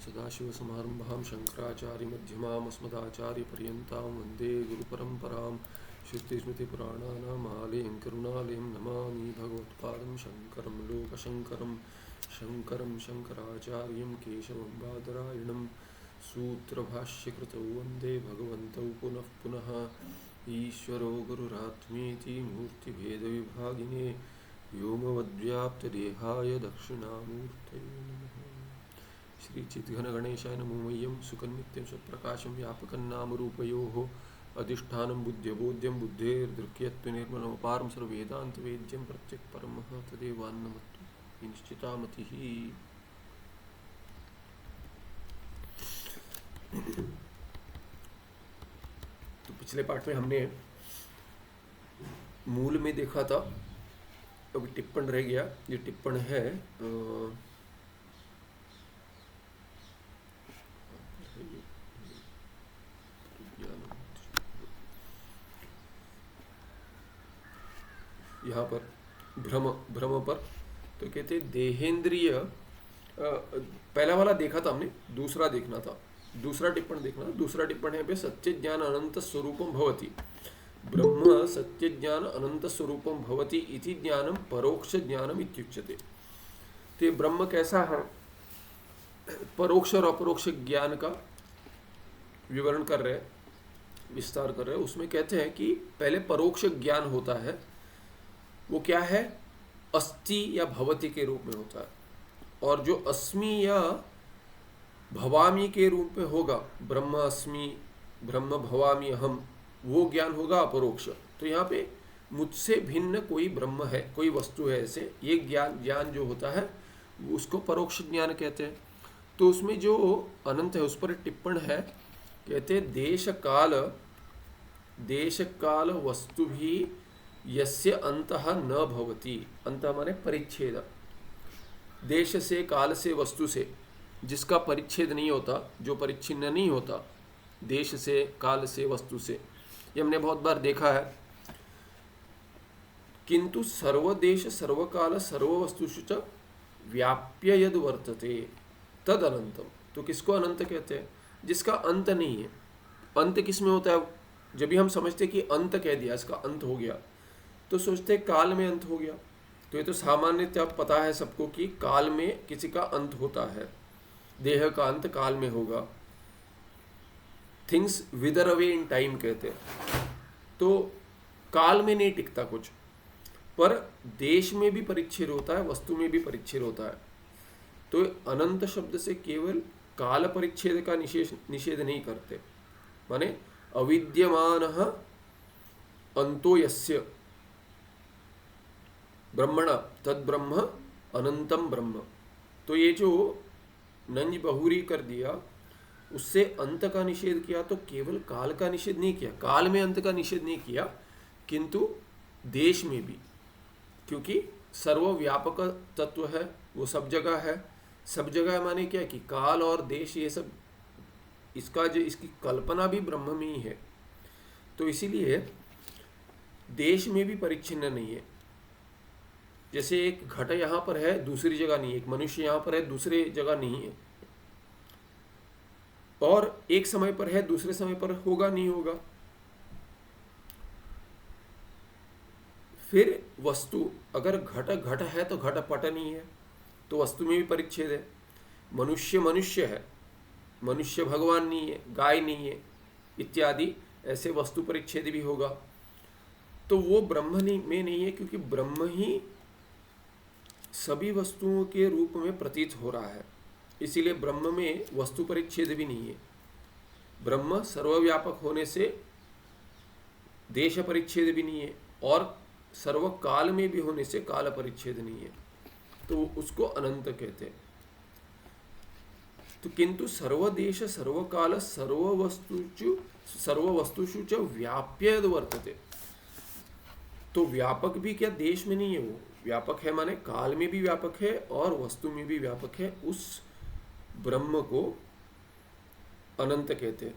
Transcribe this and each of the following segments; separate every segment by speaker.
Speaker 1: सदाशिवसमारम्भां शङ्कराचार्यमध्यमाम् अस्मदाचार्यपर्यन्तां वन्दे गुरुपरम्परां श्रुतिस्मृतिपुराणानाम् आलयं करुणालयं नमामि भगवत्पादं शङ्करं लोकशङ्करं शङ्करं शङ्कराचार्यं केशवं बादरायणं सूत्रभाष्यकृतौ वन्दे भगवन्तौ पुनः पुनः ईश्वरो गुरुरात्मेति मूर्तिभेदविभागिने व्योमवद्व्याप्तदेहाय दक्षिणामूर्तये नमः। श्री चिद्घन गणेशाय नमो मह्यं सुखनित्यं सत्प्रकाशं व्यापकं नामरूपयोः अधिष्ठानं बुद्ध्यबोध्यं बुद्धेर्दृक्यत्वनिर्मलमपारं सर्ववेदान्तवेद्यं प्रत्यक्परमः तदेवान्नमत्तु निश्चितामतिः। तो पिछले पाठ में हमने मूल में देखा था, अभी टिप्पण रह गया। ये टिप्पण है यहाँ पर भ्रम पर। तो कहते देहेंद्रिय, पहला वाला देखा था हमने, दूसरा देखना था, दूसरा टिप्पण देखना था। दूसरा टिप्पण है सत्य ज्ञान अनंत स्वरूपम भवति, ब्रह्म सत्य ज्ञान अनंत स्वरूपम भवति इति ज्ञानम परोक्ष ज्ञानम इत्युच्यते। तो ब्रह्म कैसा है, परोक्ष और अपरोक्ष ज्ञान का विवरण कर रहे, विस्तार कर रहे। उसमें कहते हैं कि पहले परोक्ष ज्ञान होता है, वो क्या है, अस्ति या भवति के रूप में होता है, और जो अस्मि या भवामी के रूप में होगा, ब्रह्म अस्मि ब्रह्म भवामी अहम, वो ज्ञान होगा अपरोक्ष। तो यहाँ पे मुझसे भिन्न कोई ब्रह्म है, कोई वस्तु है, ऐसे ये ज्ञान जो होता है उसको परोक्ष ज्ञान कहते हैं। तो उसमें जो अनंत है उस पर टिप्पण है, कहते देश काल वस्तु भी यस्य अंतः न भवति, अंतः माने परिच्छेद, देश से काल से वस्तु से जिसका परिच्छेद नहीं होता, जो परिच्छिन्न नहीं होता, देश से काल से वस्तु से, ये हमने बहुत बार देखा है। किंतु सर्वदेश सर्वकाल सर्ववस्तुषु च व्याप्य यद वर्तते तद अनंतम। तो किसको अनंत कहते हैं, जिसका अंत नहीं है। अंत किसमें होता है, जब भी हम समझते कि अंत कह दिया, इसका अंत हो गया, तो सोचते काल में अंत हो गया। तो ये तो सामान्यतः पता है सबको कि काल में किसी का अंत होता है, देह का अंत काल में होगा। थिंग्स विदर अवे इन टाइम कहते हैं। तो काल में नहीं टिकता कुछ, पर देश में भी परिच्छेद होता है, वस्तु में भी परिच्छेद होता है। तो अनंत शब्द से केवल काल परिच्छेद का निषेध नहीं करते, माने अविद्यमानः अंतो यस्य ब्रह्मण तद ब्रह्म अनंतम ब्रह्म। तो ये जो नंज बहुरी कर दिया, उससे अंत का निषेध किया, तो केवल काल का निषेध नहीं किया, काल में अंत का निषेध नहीं किया, किंतु देश में भी, क्योंकि सर्वव्यापक तत्व है, वो सब जगह है। सब जगह माने क्या कि काल और देश, ये सब इसकी कल्पना भी ब्रह्म में ही है। तो इसीलिए देश में भी परिच्छिन्न नहीं है। जैसे एक घट यहाँ पर है, दूसरी जगह नहीं है, एक मनुष्य यहाँ पर है, दूसरी जगह नहीं है, और एक समय पर है, दूसरे समय पर होगा नहीं होगा। फिर वस्तु, अगर घट है तो घट पट नहीं है, तो वस्तु में भी परिच्छेद है। मनुष्य है, मनुष्य भगवान नहीं है, गाय नहीं है, इत्यादि ऐसे वस्तु परिच्छेद भी होगा। तो वो ब्रह्म में नहीं है, क्योंकि ब्रह्म ही सभी वस्तुओं के रूप में प्रतीत हो रहा है। इसीलिए ब्रह्म में वस्तु परिच्छेद भी नहीं है। ब्रह्म सर्वव्यापक होने से देश परिच्छेद भी नहीं है, और सर्वकाल में भी होने से काल परिच्छेद नहीं है, तो उसको अनंत कहते हैं। तो किंतु सर्वदेश सर्वकाल सर्ववस्तुषु च व्याप्य वर्तते। तो व्यापक भी क्या देश में नहीं है, वो व्यापक है, माने काल में भी व्यापक है और वस्तु में भी व्यापक है। उस ब्रह्म को अनंत कहते हैं,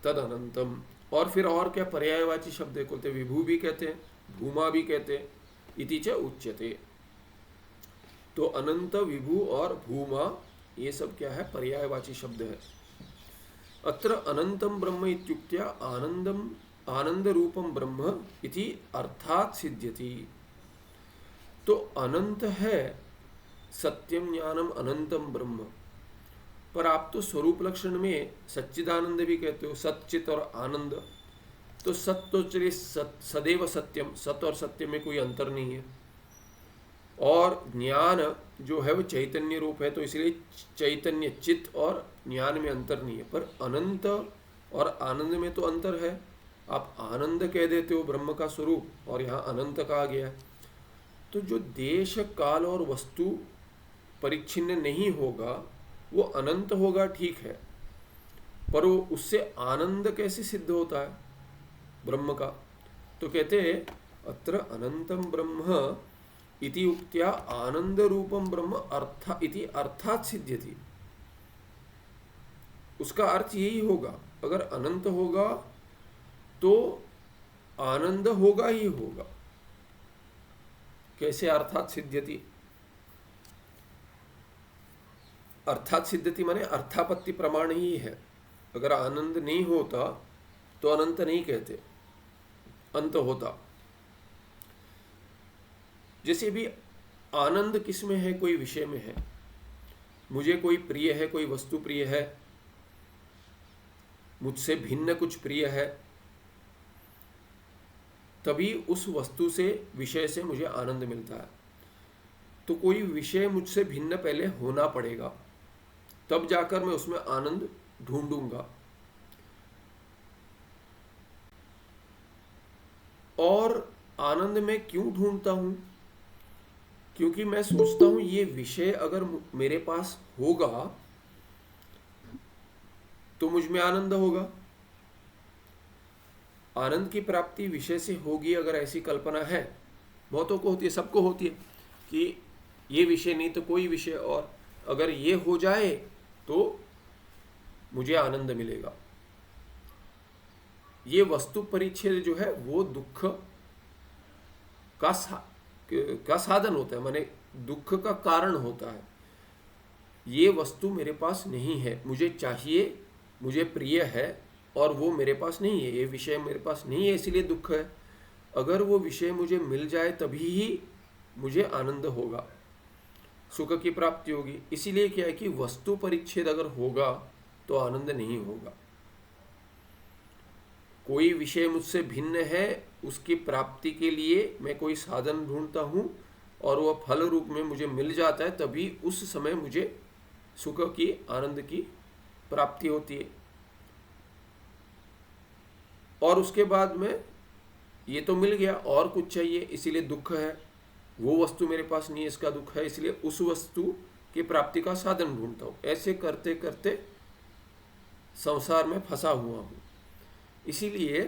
Speaker 1: तद अनंतम। और फिर और क्या पर्यायवाची शब्द बोलते, विभू भी कहते हैं, भूमा भी कहते हैं, इति च उच्यते। तो अनंत, विभु और भूमा, ये सब क्या है, पर्यायवाची शब्द है। अत्र अनंतम ब्रह्म इत्युक्त्या आनंदम आनंद रूपम ब्रह्म इति अर्थात सिद्ध्यति। तो अनंत है, सत्यम ज्ञानम अनंतम ब्रह्म, पर आप तो स्वरूप लक्षण में सच्चिदानंद भी कहते हो, सच्चित और आनंद। तो सत्य तो चलिए सदैव सत्यम, सत्य और सत्य में कोई अंतर नहीं है। और ज्ञान जो है वो चैतन्य रूप है, तो इसलिए चैतन्य चित्त और ज्ञान में अंतर नहीं है। पर अनंत और आनंद में तो अंतर है। आप आनंद कह देते हो ब्रह्म का स्वरूप, और यहाँ अनंत कहा गया है। तो जो देश काल और वस्तु परिच्छिन्न नहीं होगा वो अनंत होगा, ठीक है, पर वो उससे आनंद कैसे सिद्ध होता है ब्रह्म का? तो कहते हैं अत्र अनंतम ब्रह्म इति उक्त्या आनंद रूपम ब्रह्म अर्थ इति अर्थात सिद्ध्यति। उसका अर्थ यही होगा, अगर अनंत होगा तो आनंद होगा ही होगा। कैसे अर्थात सिद्ध्यति? अर्थात सिद्ध्यति माने अर्थापत्ति प्रमाण ही है। अगर आनंद नहीं होता तो अनंत नहीं कहते, अंत होता। जैसे भी आनंद किस में है? कोई विषय में है। मुझे कोई प्रिय है, कोई वस्तु प्रिय है, मुझसे भिन्न कुछ प्रिय है, तभी उस वस्तु से, विषय से मुझे आनंद मिलता है। तो कोई विषय मुझसे भिन्न पहले होना पड़ेगा, तब जाकर मैं उसमें आनंद ढूंढूंगा। और आनंद में क्यों ढूंढता हूं? क्योंकि मैं सोचता हूं ये विषय अगर मेरे पास होगा तो मुझ में आनंद होगा। आनंद की प्राप्ति विषय से होगी, अगर ऐसी कल्पना है। बहुतों को होती है, सबको होती है कि ये विषय नहीं तो कोई विषय और, अगर ये हो जाए तो मुझे आनंद मिलेगा। ये वस्तु परिच्छेद जो है वो दुख का साधन होता है, माने दुख का कारण होता है। ये वस्तु मेरे पास नहीं है, मुझे चाहिए, मुझे प्रिय है, और वो मेरे पास नहीं है, ये विषय मेरे पास नहीं है, इसलिए दुख है। अगर वो विषय मुझे मिल जाए तभी ही मुझे आनंद होगा, सुख की प्राप्ति होगी। इसीलिए क्या है कि वस्तु परिच्छेद अगर होगा तो आनंद नहीं होगा। कोई विषय मुझसे भिन्न है, उसकी प्राप्ति के लिए मैं कोई साधन ढूंढता हूं और वह फल रूप में मुझे मिल जाता है, तभी उस समय मुझे सुख की, आनंद की प्राप्ति होती है। और उसके बाद में ये तो मिल गया, और कुछ चाहिए, इसीलिए दुख है। वो वस्तु मेरे पास नहीं है, इसका दुख है, इसलिए उस वस्तु की प्राप्ति का साधन ढूंढता हूं। ऐसे करते करते संसार में फंसा हुआ हूं। इसीलिए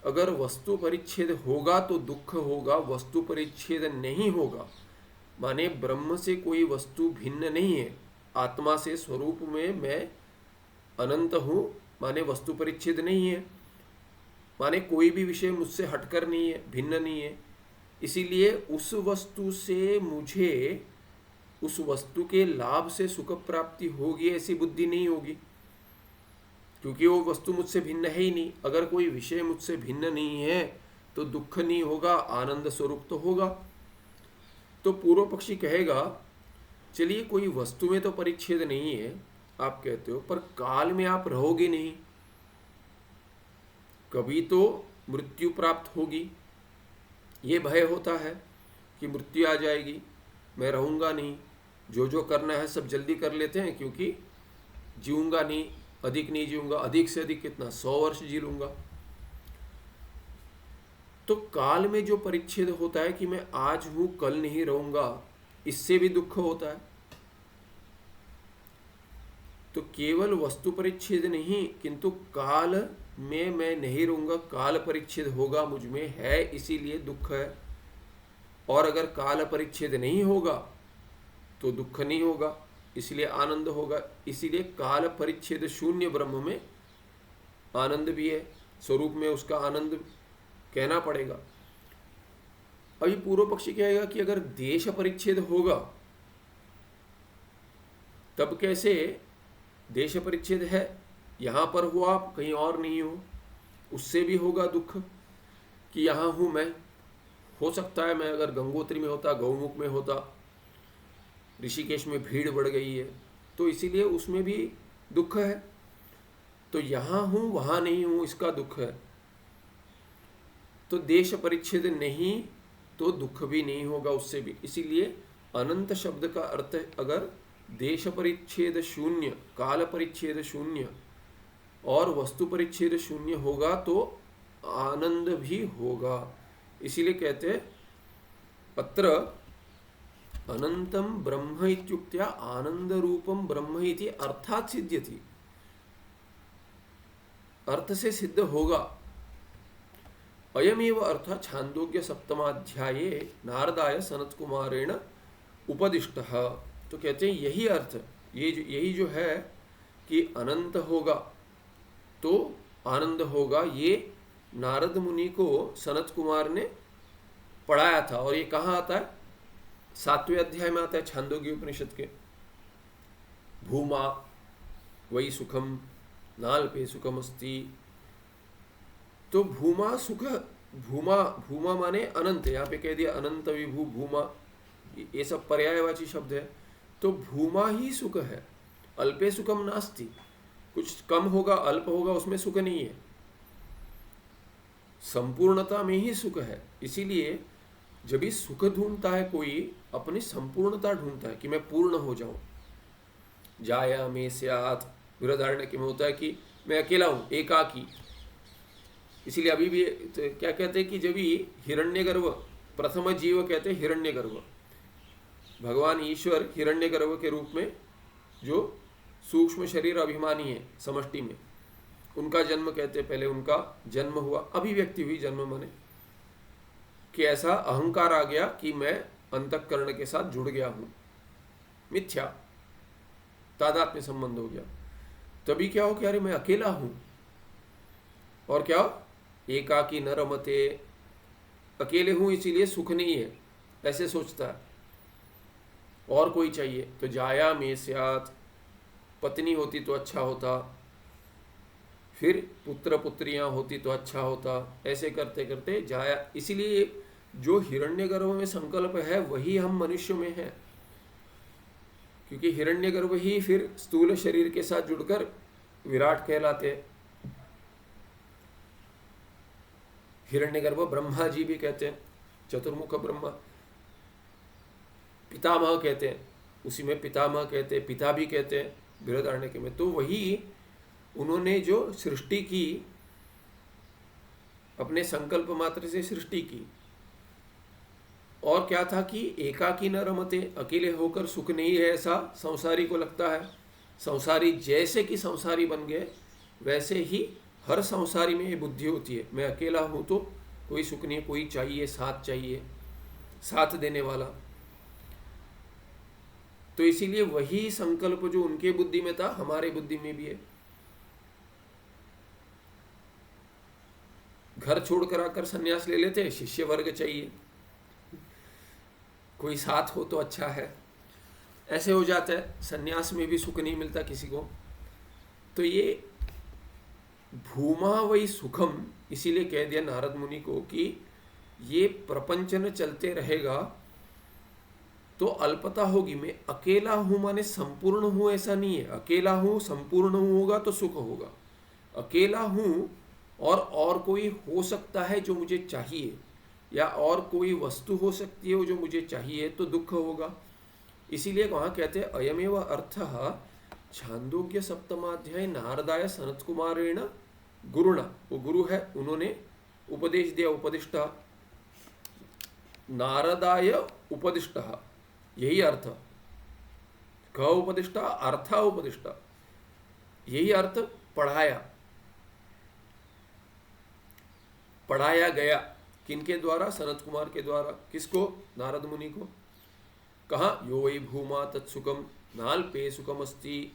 Speaker 1: अगर वस्तु परिच्छेद होगा तो दुख होगा, वस्तु परिच्छेद नहीं होगा माने ब्रह्म से कोई वस्तु भिन्न नहीं है, आत्मा से स्वरूप में मैं अनंत हूं, माने वस्तु परिच्छेद नहीं है, माने कोई भी विषय मुझसे हटकर नहीं है, भिन्न नहीं है। इसीलिए उस वस्तु से मुझे, उस वस्तु के लाभ से सुख प्राप्ति होगी ऐसी बुद्धि नहीं होगी, क्योंकि वो वस्तु मुझसे भिन्न है ही नहीं। अगर कोई विषय मुझसे भिन्न नहीं है तो दुख नहीं होगा, आनंद स्वरूप तो होगा। तो पूर्व पक्षी कहेगा चलिए कोई वस्तु में तो परिच्छेद नहीं है आप कहते हो, पर काल में आप रहोगे नहीं, कभी तो मृत्यु प्राप्त होगी, ये भय होता है कि मृत्यु आ जाएगी, मैं रहूंगा नहीं, जो जो करना है सब जल्दी कर लेते हैं क्योंकि जीऊंगा नहीं, अधिक नहीं जीऊंगा, अधिक से अधिक कितना 100 वर्ष जी लूंगा। तो काल में जो परिच्छेद होता है कि मैं आज हूं कल नहीं रहूंगा, इससे भी दुख होता है। तो केवल वस्तु परिच्छेद नहीं किंतु काल में मैं नहीं रहूंगा, काल परिच्छेद होगा मुझ में है, इसीलिए दुख है। और अगर काल परिच्छेद नहीं होगा तो दुख नहीं होगा, इसलिए आनंद होगा। इसीलिए काल परिच्छेद शून्य ब्रह्म में आनंद भी है, स्वरूप में उसका आनंद कहना पड़ेगा। अभी पूर्व पक्षी कहेगा कि अगर देश परिच्छेद होगा तब कैसे देश परिच्छेद है, यहाँ पर हो आप, कहीं और नहीं हो, उससे भी होगा दुख कि यहाँ हूँ मैं। हो सकता है मैं अगर गंगोत्री में होता, गौमुख में होता, ऋषिकेश में भीड़ बढ़ गई है तो इसीलिए उसमें भी दुख है। तो यहाँ हूँ वहाँ नहीं हूँ, इसका दुख है। तो देश परिच्छेद नहीं तो दुख भी नहीं होगा उससे भी। इसीलिए अनंत शब्द का अर्थ अगर देश परिच्छेद शून्य, काल परिच्छेद शून्य और वस्तु परिच्छेद शून्य होगा तो आनंद भी होगा। इसीलिए कहते हैं अत्र अनंतम ब्रह्म इत्युक्त्या आनंद रूपम ब्रह्म इति अर्थात सिद्ध्यति, अर्थ से सिद्ध होगा। अयमेव अर्थ छांदोग्य सप्तमाध्याये नारदाय सनत कुमारेण उपदिष्टः। तो कहते हैं यही अर्थ, यही जो है कि अनंत होगा तो आनंद होगा, ये नारद मुनि को सनत कुमार ने पढ़ाया था। और ये कहाँ आता है? 7वें अध्याय में आता है छांदोग्य उपनिषद के। भूमा वही सुखम नाल्पे सुखम अस्ति। तो भूमा सुख, भूमा भूमा माने अनंत, यहाँ पे कह दिया अनंत विभू भूमा, ये सब पर्यायवाची शब्द है। तो भूमा ही सुख है, अल्पे सुखम नास्ति। कुछ कम होगा, अल्प होगा, उसमें सुख नहीं है, संपूर्णता में ही सुख है। इसीलिए जब भी सुख ढूंढता है कोई, अपनी संपूर्णता ढूंढता है कि मैं पूर्ण हो जाऊं। जाया में स्यात्, बृहदारण्यक में होता है कि मैं अकेला हूं, एकाकी। इसीलिए अभी भी तो क्या कहते हैं कि जब भी हिरण्यगर्भ, प्रथम जीव कहते हैं हिरण्यगर्भ, भगवान ईश्वर हिरण्यगर्भ के रूप में जो सूक्ष्म शरीर अभिमानी है समष्टि में, उनका जन्म कहते हैं, पहले उनका जन्म हुआ, अभिव्यक्ति हुई, जन्म माने कि ऐसा अहंकार आ गया कि मैं अंतःकरण के साथ जुड़ गया हूं, मिथ्या तादात्म्य संबंध हो गया। तभी क्या हो कि अरे मैं अकेला हूं, और क्या हो, एकाकी न रमते, अकेले हूं इसीलिए सुख नहीं है, ऐसे सोचता है, और कोई चाहिए। तो जाया में स्यात्, पत्नी होती तो अच्छा होता, फिर पुत्र पुत्रियां होती तो अच्छा होता, ऐसे करते करते जाया। इसीलिए जो हिरण्यगर्भ में संकल्प है वही हम मनुष्य में है, क्योंकि हिरण्यगर्भ ही फिर स्थूल शरीर के साथ जुड़कर विराट कहलाते हैं। हिरण्यगर्भ ब्रह्मा जी भी कहते हैं, चतुर्मुख ब्रह्मा, पितामह कहते हैं, उसी में पितामह कहते हैं, पिता भी कहते हैं बृहदारण्यक में। तो वही उन्होंने जो सृष्टि की, अपने संकल्प मात्र से सृष्टि की। और क्या था कि एकाकी न रमते, अकेले होकर सुख नहीं है ऐसा संसारी को लगता है। संसारी जैसे कि संसारी बन गए, वैसे ही हर संसारी में ये बुद्धि होती है, मैं अकेला हूं तो कोई सुख नहीं, कोई चाहिए, साथ देने वाला। तो इसीलिए वही संकल्प जो उनके बुद्धि में था हमारे बुद्धि में भी है। घर छोड़कर आकर सन्यास ले लेते हैं, शिष्य वर्ग चाहिए, कोई साथ हो तो अच्छा है, ऐसे हो जाता है। सन्यास में भी सुख नहीं मिलता किसी को। तो ये भूमा वही सुखम, इसीलिए कह दिया नारद मुनि को कि ये प्रपंचन चलते रहेगा तो अल्पता होगी। मैं अकेला हूं माने संपूर्ण हूं ऐसा नहीं है, अकेला हूं संपूर्ण हूं होगा तो सुख होगा। अकेला हूं और कोई हो सकता है जो मुझे चाहिए, या और कोई वस्तु हो सकती है जो मुझे चाहिए, तो दुख होगा। इसीलिए वहां कहते हैं अयमेव अर्थः छांदोग्य सप्तमाध्याय नारदाय सनत कुमारेण गुरुणा, वो गुरु है, उन्होंने उपदेश दिया, उपदिष्टा नारदाय उपदिष्टा, यही अर्थ, क उपदिष्टा अर्थ उपदिष्टा, यही अर्थ पढ़ाया गया। किनके द्वारा? सनत कुमार के द्वारा। किसको? नारद मुनि को। कहा? यो वै भूमा तत्सुखम नाल्पे सुखम अस्ति,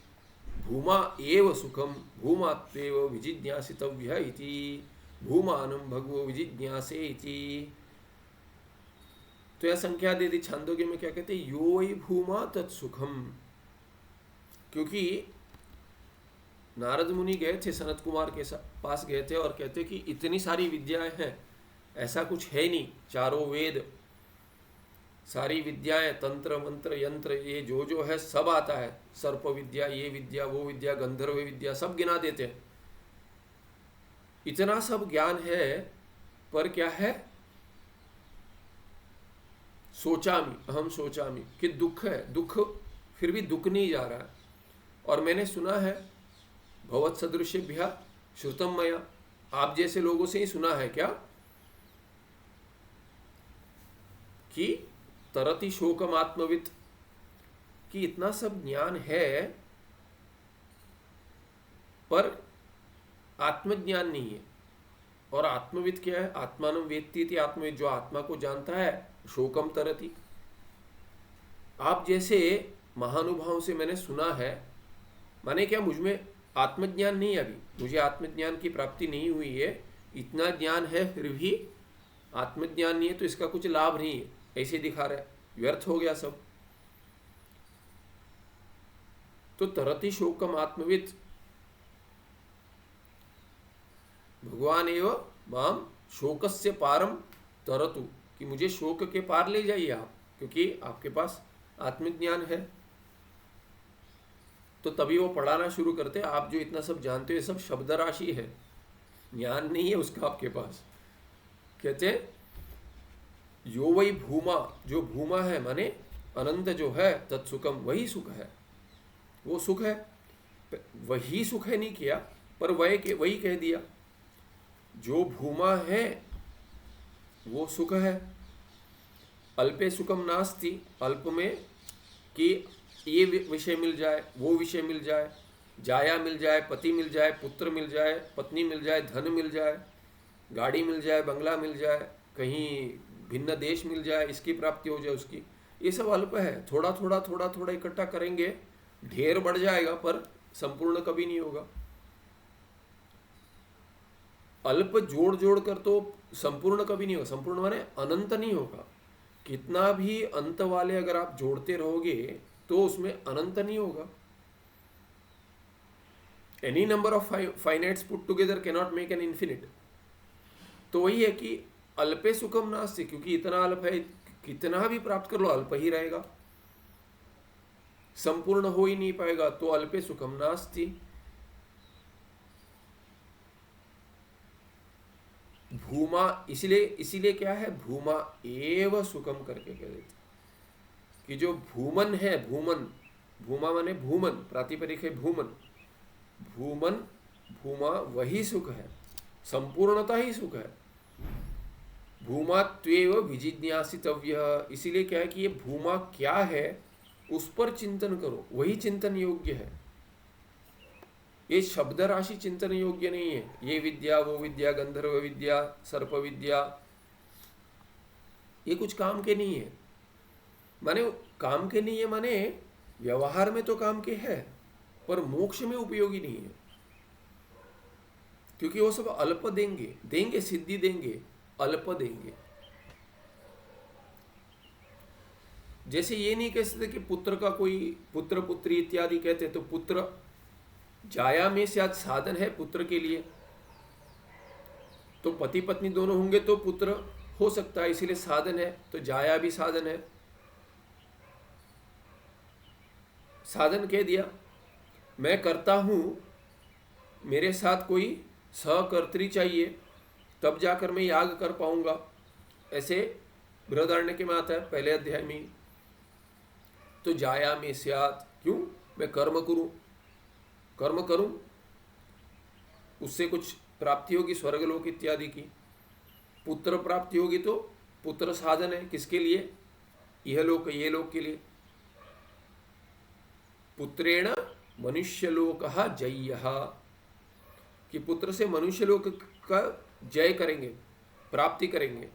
Speaker 1: भूमा एव सुखम भूमात्वेव विजिज्ञासितव्य इति, भूमानं भगवो विजिज्ञासे इति। तो यह संख्या दे दी छांदोग्य में, क्या कहते हैं? यो वै भूमा तत्सुखम, क्योंकि नारद मुनि गए थे सनत कुमार के पास गए थे और कहते कि इतनी सारी विद्याएं हैं, ऐसा कुछ है नहीं, चारों वेद, सारी विद्याएं, तंत्र मंत्र यंत्र, ये जो जो है सब आता है, सर्प विद्या, ये विद्या, वो विद्या, गंधर्व विद्या, सब गिना देते हैं। इतना सब ज्ञान है, पर क्या है, सोचामी, अहम सोचामी, कि दुख है, दुख फिर भी दुख नहीं जा रहा है। और मैंने सुना है, भवत सदृशेभ्यः श्रुतम मया, आप जैसे लोगों से ही सुना है क्या, कि तरति शोकम आत्मवित्, कि इतना सब ज्ञान है पर आत्मज्ञान नहीं है। और आत्मविद क्या है, आत्मानं वेत्ति इति, आत्मविद जो आत्मा को जानता है, शोकम तरति। आप जैसे महानुभाव से मैंने सुना है, माने क्या, मुझमें आत्मज्ञान नहीं है, अभी मुझे आत्मज्ञान की प्राप्ति नहीं हुई है, इतना ज्ञान है फिर भी आत्मज्ञान नहीं है, तो इसका कुछ लाभ नहीं है, ऐसे दिखा रहा है, व्यर्थ हो गया सब। तो तरति शोकम आत्मविद, भगवान एवं माम शोकस्य पारम तरतु, कि मुझे शोक के पार ले जाइए आप, क्योंकि आपके पास आत्मज्ञान है। तो तभी वो पढ़ाना शुरू करते, आप जो इतना सब जानते हो ये सब शब्द राशि है, ज्ञान नहीं है उसका आपके पास। कहते यो वही भूमा, जो भूमा है माने अनंत जो है, तत्सुखम, वही सुख है, वो सुख है, वही सुख है नहीं किया, पर वही कह दिया, जो भूमा है वो सुख है। अल्पे सुखम नास्ति, अल्प में कि ये विषय मिल जाए, वो विषय मिल जाए, जाया मिल जाए, पति मिल जाए, पुत्र मिल जाए, पत्नी मिल जाए, धन मिल जाए, गाड़ी मिल जाए, बंगला मिल जाए, कहीं भिन्न देश मिल जाए, इसकी प्राप्ति हो जाए उसकी, ये सब अल्प है। थोड़ा थोड़ा थोड़ा थोड़ा इकट्ठा करेंगे, ढेर बढ़ जाएगा, पर संपूर्ण कभी नहीं होगा। अल्प जोड़ जोड़ कर तो संपूर्ण कभी नहीं होगा, संपूर्ण माने अनंत नहीं होगा। कितना भी अंत वाले अगर आप जोड़ते रहोगे तो उसमें अनंत नहीं होगा। Any number of finites put together can not make an infinite. तो वही है कि अल्पे सुखम नास्ति, क्योंकि इतना अल्प है, कितना भी प्राप्त कर लो अल्प ही रहेगा, संपूर्ण हो ही नहीं पाएगा, तो अल्पे सुखम नास्ति। भूमा, इसीलिए क्या है, भूमा एव सुखम करके कह देते कि जो भूमन है, भूमन, भूमा माने भूमन, प्रातिपदिक है भूमन, भूमन, भूमा वही सुख है, संपूर्णता ही सुख है। भूमा त्वेव विजिज्ञासितव्य, इसीलिए क्या है कि ये भूमा क्या है उस पर चिंतन करो, वही चिंतन योग्य है। ये शब्द राशि चिंतन योग्य नहीं है, ये विद्या, वो विद्या, गंधर्व विद्या, सर्प विद्या, ये कुछ काम के नहीं है। माने काम के नहीं है, माने व्यवहार में तो काम के है, पर मोक्ष में उपयोगी नहीं है, क्योंकि वो सब अल्प देंगे सिद्धि देंगे, अल्प देंगे। जैसे ये नहीं कह सकते कि पुत्र का कोई पुत्र पुत्री इत्यादि कहते, तो पुत्र जाया में शायद साधन है पुत्र के लिए, तो पति पत्नी दोनों होंगे तो पुत्र हो सकता है, इसीलिए साधन है, तो जाया भी साधन है, साधन कह दिया। मैं करता हूं, मेरे साथ कोई सहकर्त्री चाहिए, तब जाकर मैं याग कर पाऊंगा, ऐसे बृहदारण्यक में आता है पहले अध्याय में। तो जाया में स्यात्, क्यों, मैं कर्म करूं, उससे कुछ प्राप्ति होगी स्वर्गलोक इत्यादि की। पुत्र प्राप्ति होगी तो पुत्र साधन है, किसके लिए, यह लोक ये लोक के लिए। पुत्रेण मनुष्यलोकः जय्यः, कि पुत्र से मनुष्यलोक का जय करेंगे, प्राप्ति करेंगे।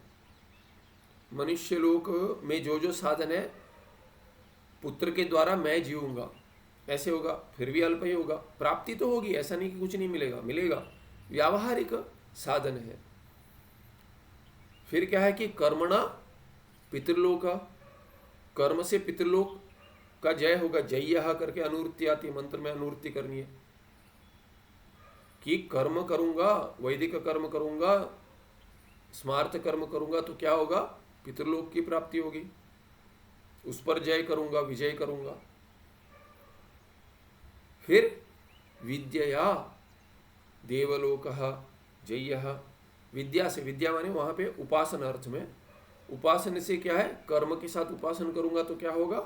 Speaker 1: मनुष्यलोक में जो जो साधन है पुत्र के द्वारा मैं जीऊंगा, ऐसे होगा, फिर भी अल्प ही होगा, प्राप्ति तो होगी, ऐसा नहीं कि कुछ नहीं मिलेगा, व्यावहारिक साधन है। फिर क्या है कि कर्मणा पितृलोक, कर्म से पितृलोक, का जय होगा, जय्यः करके अनुवृत्ति आती है, मंत्र में अनुवृत्ति करनी है कि कर्म करूंगा, वैदिक कर्म करूंगा, स्मार्थ कर्म करूंगा तो क्या होगा, पितृलोक की प्राप्ति होगी, उस पर जय करूंगा, विजय करूंगा। फिर विद्यया देवलोकः जय्यः, विद्या से, विद्या माने वहां पे उपासन अर्थ में, उपासन से क्या है, कर्म के साथ उपासन करूंगा तो क्या होगा,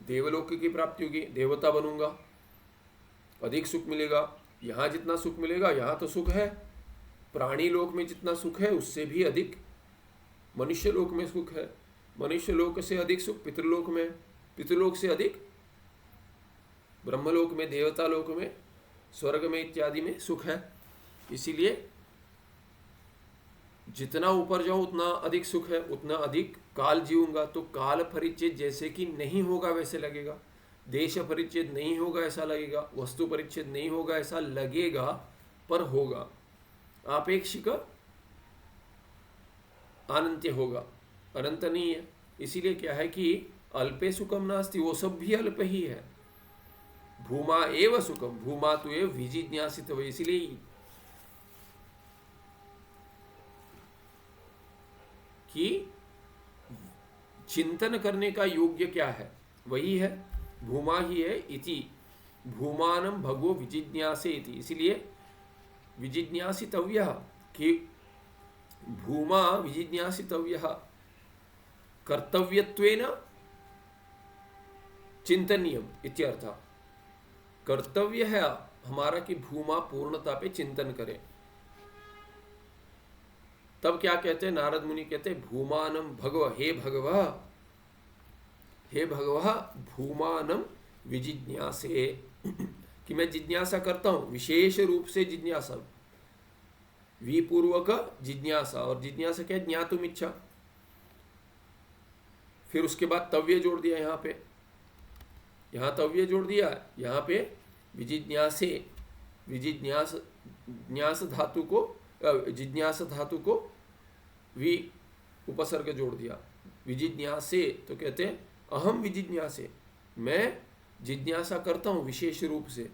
Speaker 1: देवलोक की प्राप्ति होगी, देवता बनूंगा, अधिक सुख मिलेगा। यहाँ जितना सुख मिलेगा, यहाँ तो सुख है, प्राणी लोक में जितना सुख है उससे भी अधिक मनुष्य लोक में सुख है, मनुष्य लोक से अधिक सुख पितृलोक में, पितृलोक से अधिक ब्रह्मलोक में, देवता लोक में, स्वर्ग में इत्यादि में सुख है। इसीलिए जितना ऊपर जाऊं उतना अधिक सुख है, उतना अधिक काल जीऊंगा तो काल परिच्छेद जैसे कि नहीं होगा वैसे लगेगा, देश परिच्छेद नहीं होगा ऐसा लगेगा, वस्तु परिच्छेद नहीं होगा ऐसा लगेगा, पर होगा, आपेक्षिक अनंत्य होगा, अनंत नहीं है। इसीलिए क्या है कि अल्पे सुखम नास्ति, वो सब भी अल्प ही है। भूमा एव सुखम, भूमा तो एव विजिज्ञासित हुए, इसीलिए कि चिंतन करने का योग्य क्या है, वही है, भूमा ही है। इति भूमानम भगवो विजिज्ञासे इति, इसलिए विजिज्ञासितव्यः कि भूमा विजिज्ञासितव्यः, कर्तव्यत्वेन चिंतनीयम इत्यर्थः। कर्तव्य है हमारा कि भूमा पूर्णता पे चिंतन करें। तब क्या कहते हैं, नारद मुनि कहते हैं भूमानम भगव, हे भगव, हे भगव भूमानम विजिज्ञासे, कि मैं जिज्ञासा करता हूं, विशेष रूप से जिज्ञासा, विपूर्वक जिज्ञासा, और जिज्ञासा क्या है, ज्ञातुम इच्छा। फिर उसके बाद तव्य जोड़ दिया, यहाँ पे, यहाँ तव्य जोड़ दिया, यहाँ पे विजिज्ञासे, विजिज्ञास, ज्ञास धातु को, जिज्ञास धातु को वि उपसर्ग जोड़ दिया, विजिज्ञासे, तो कहते हैं अहम विजिज्ञासे, मैं जिज्ञासा करता हूँ विशेष रूप से।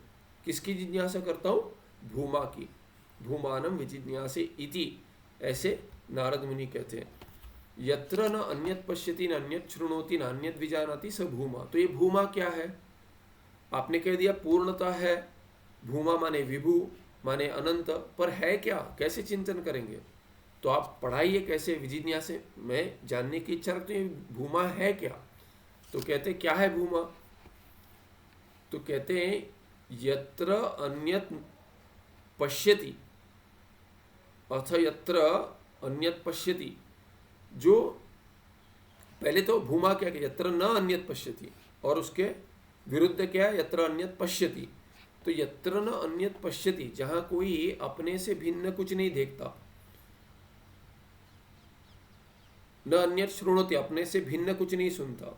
Speaker 1: किसकी जिज्ञासा करता हूँ, भूमा की, भूमानम विजिज्ञासे इति, ऐसे नारद मुनि कहते हैं। यत्र न अन्यत पश्यति न अन्यत शृणोति न अन्यत विजानाति स भूमा, तो ये भूमा क्या है, आपने कह दिया पूर्णता है, भूमा माने विभू माने अनंत, पर है क्या, कैसे चिंतन करेंगे, तो आप पढ़ाइए कैसे, विजिज्ञासे, मैं जानने की इच्छा रखती हूँ भूमा है क्या। तो कहते क्या है भूमा, तो कहते हैं यत्र अन्यत पश्यति, अथ यत्र अन्यत पश्यति, जो पहले तो भूमा क्या है, यत्र न अन्यत पश्यति, और उसके विरुद्ध क्या है, यत्र अन्यत पश्यति। तो यत्र न अन्यत पश्यति, जहां कोई अपने से भिन्न कुछ नहीं देखता, न अन्यत शृणोति, अपने से भिन्न कुछ नहीं सुनता,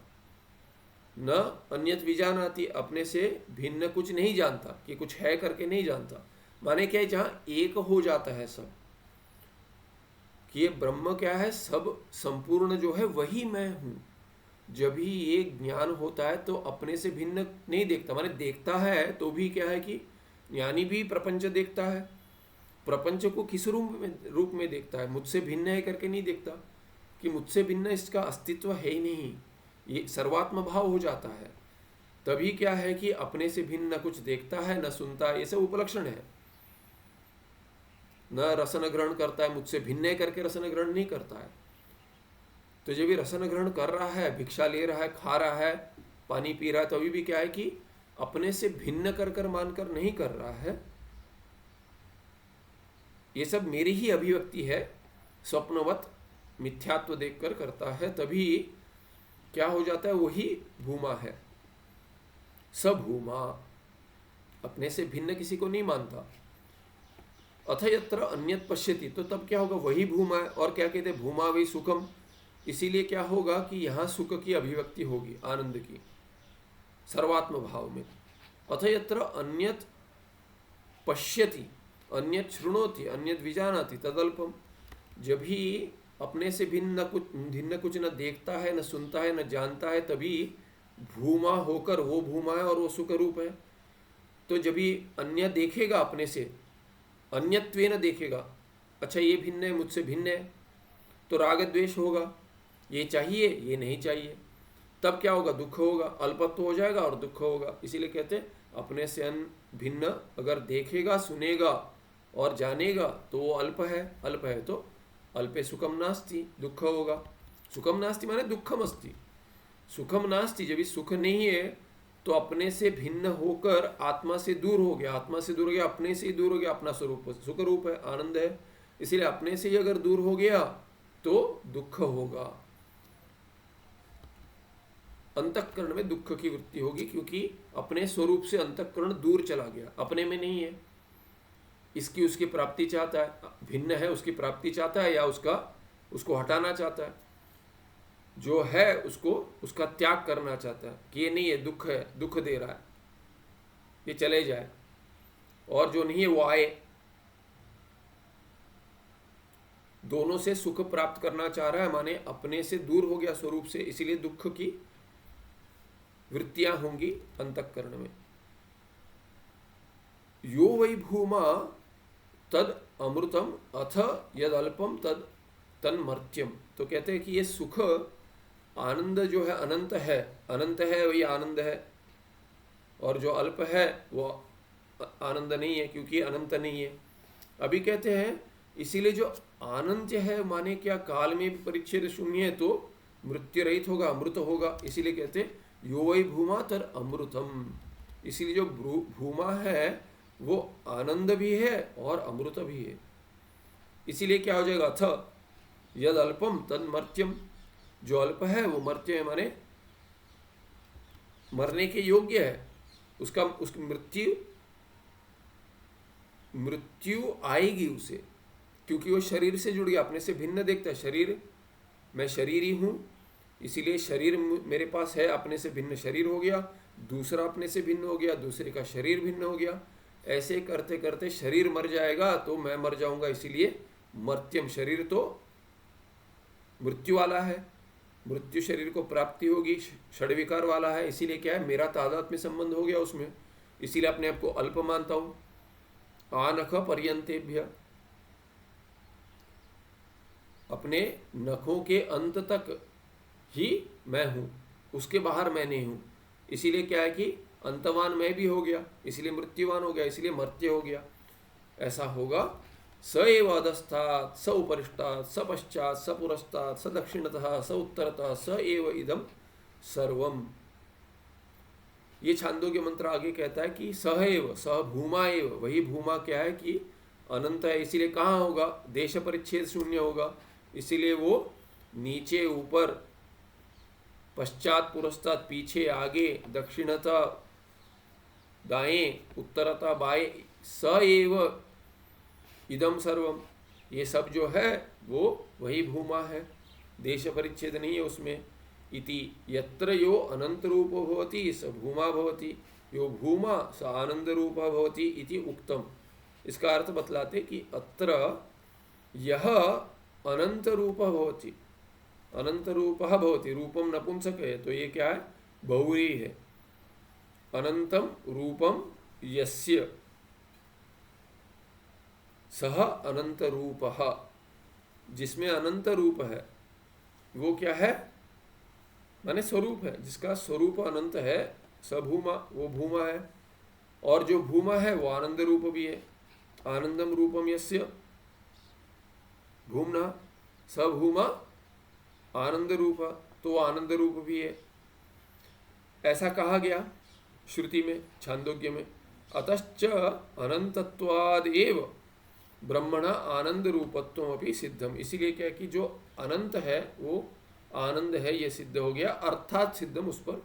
Speaker 1: न अन्यत विजानाति, अपने से भिन्न कुछ नहीं जानता, कि कुछ है करके नहीं जानता। माने क्या है, जहां एक हो जाता है सब, कि ये ब्रह्म क्या है, सब संपूर्ण जो है वही मैं हूं। जब ही ये ज्ञान होता है तो अपने से भिन्न नहीं देखता, माने देखता है तो भी क्या है कि ज्ञानी भी प्रपंच देखता है, प्रपंच को किस रूप में देखता है, मुझसे भिन्न है करके नहीं देखता, कि मुझसे भिन्न इसका अस्तित्व है ही नहीं, ये सर्वात्म भाव हो जाता है। तभी क्या है कि अपने से भिन्न न कुछ देखता है, न सुनता है, ये सब उपलक्षण है। न रसन ग्रहण करता है, मुझसे भिन्न है करके रसन ग्रहण नहीं करता है। तो जब भी रसन ग्रहण कर रहा है, भिक्षा ले रहा है, खा रहा है, पानी पी रहा है, तो अभी भी क्या है कि अपने से भिन्न कर मानकर नहीं कर रहा है, ये सब मेरी ही अभिव्यक्ति है, स्वप्नवत मिथ्यात्व देखकर करता है। तभी क्या हो जाता है, वही भूमा है, सब भूमा, अपने से भिन्न किसी को नहीं मानता। अथ यत्र अन्यत पश्यति, तो तब क्या होगा, वही भूमा है। और क्या कहते हैं, भूमा वही सुखम, इसीलिए क्या होगा कि यहाँ सुख की अभिव्यक्ति होगी, आनंद की, सर्वात्म भाव में। अथ यत्र अन्यत पश्यति, अन्यत शृणोति, अन्यत विजानाति तदल्पम, जब ही अपने से भिन्न कुछ न देखता है, न सुनता है, न जानता है, तभी भूमा होकर वो भूमा है और वो सुख रूप है। तो जब भी अन्य देखेगा अपने से, अन्यत्वेन देखेगा, अच्छा ये भिन्न है, मुझसे भिन्न है, तो राग द्वेष होगा, ये चाहिए ये नहीं चाहिए, तब क्या होगा, दुख होगा, अल्पत्व हो जाएगा और दुख होगा। इसीलिए कहते हैं अपने से भिन्न अगर देखेगा, सुनेगा और जानेगा तो वो अल्प है, अल्प है तो अल्पे सुखम नास्ति, दुख होगा। सुखम नास्ति माने दुखम अस्ति, सुखम नास्ति, जब सुख नहीं है तो अपने से भिन्न होकर आत्मा से दूर हो गया, आत्मा से दूर हो गया, अपने से ही दूर हो गया, अपना स्वरूप सुख रूप है, आनंद है। इसीलिए अपने से ही अगर दूर हो गया तो दुख होगा, अंतःकरण में दुख की वृत्ति होगी, क्योंकि अपने स्वरूप से अंतःकरण दूर चला गया, अपने में नहीं है। इसकी उसकी प्राप्ति चाहता है, भिन्न है उसकी प्राप्ति चाहता है या उसको हटाना चाहता है, जो है उसको उसका त्याग करना चाहता है कि ये नहीं है, दुख है, दुख दे रहा है, ये चले जाए, और जो नहीं है वो आए। दोनों से सुख प्राप्त करना चाह रहा है, माने अपने से दूर हो गया स्वरूप से, इसीलिए दुख की वृत्तियां होंगी अंतःकरण में। यो वै भूमा तद अमृतम अथ यद अल्पम तद तन्मर्त्यम। तो कहते हैं कि ये सुख आनंद जो है अनंत है, अनंत है वही आनंद है, और जो अल्प है वो आनंद नहीं है, क्योंकि अनंत नहीं है। अभी कहते हैं इसीलिए जो आनंद है माने क्या, काल में भी परिच्छेद शून्य है तो मृत्यु रहित होगा, अमृत होगा। इसीलिए कहते हैं यो वै भूमा तर अमृतम। इसीलिए जो भूमा है वो आनंद भी है और अमृत भी है। इसीलिए क्या हो जाएगा, अथ यद अल्पम तद मर्त्यम, जो अल्प है वो मर्त्य है, माने मरने के योग्य है, उसकी मृत्यु आएगी उसे, क्योंकि वो शरीर से जुड़ गया, अपने से भिन्न देखता है। शरीर, मैं शरीर ही हूँ, इसीलिए शरीर मेरे पास है, अपने से भिन्न शरीर हो गया, दूसरा अपने से भिन्न हो गया, दूसरे का शरीर भिन्न हो गया। ऐसे करते करते शरीर मर जाएगा तो मैं मर जाऊंगा, इसीलिए मर्त्यम, शरीर तो मृत्यु वाला है, मृत्यु शरीर को प्राप्ति होगी, षड्विकार वाला है, इसीलिए क्या है, मेरा तादात्म्य संबंध हो गया उसमें, इसीलिए अपने आप को अल्प मानता हूं। आनख पर्यंतेभ्य, अपने नखों के अंत तक ही मैं हूं, उसके बाहर मैं नहीं हूं। इसीलिए क्या है कि अंतवान मैं भी हो गया, इसलिए मृत्युवान हो गया, इसलिए मर्त्य हो गया। ऐसा होगा, स एव अधस्तात् स उपरिष्टात् स पश्चात् स पुरस्तात् स दक्षिणतः स उत्तरतः स एव इदं सर्वम। ये छांदोग्य मंत्र आगे कहता है कि सह एव, सह भूमा एव, वही भूमा क्या है कि अनंत है, इसीलिए कहाँ होगा, देश परिच्छेद शून्य होगा, इसीलिए वो नीचे ऊपर, पश्चात पुरस्तात् पीछे आगे, दक्षिणता दाएं, उत्तरता बाएं, स एव इदम सर्वम, ये सब जो है वो वही भूमा है, देश परिच्छेद नहीं है उसमें। इति यत्र यो अनंत रूपो भवति स भूमा भवति, यो भूमा स आनंद रूपा भवति इति उक्तम। इसका अर्थ बतलाते कि अत्र यह अनंत रूप भवति, अनंत रूपः भवति, रूपम नपुंसक है तो ये क्या है, बहुरी है। अनंतम रूपम यस्य सह अनंत रूपः, जिसमें अनंत रूप है वो क्या है, माने स्वरूप है, जिसका स्वरूप अनंत है, सभूमा, वो भूमा है। और जो भूमा है वो आनंद रूप भी है। आनंदम रूपम यस्य भूमना सभूमा आनंद रूप, तो आनंद रूप भी है, ऐसा कहा गया श्रुति में, छांदोग्य में। अतश्च अनंतत्वाद एव ब्रह्मणा आनंद रूपत्वम अपि सिद्धम। इसीलिए क्या कि जो अनंत है वो आनंद है, ये सिद्ध हो गया। अर्थात सिद्धम, उस पर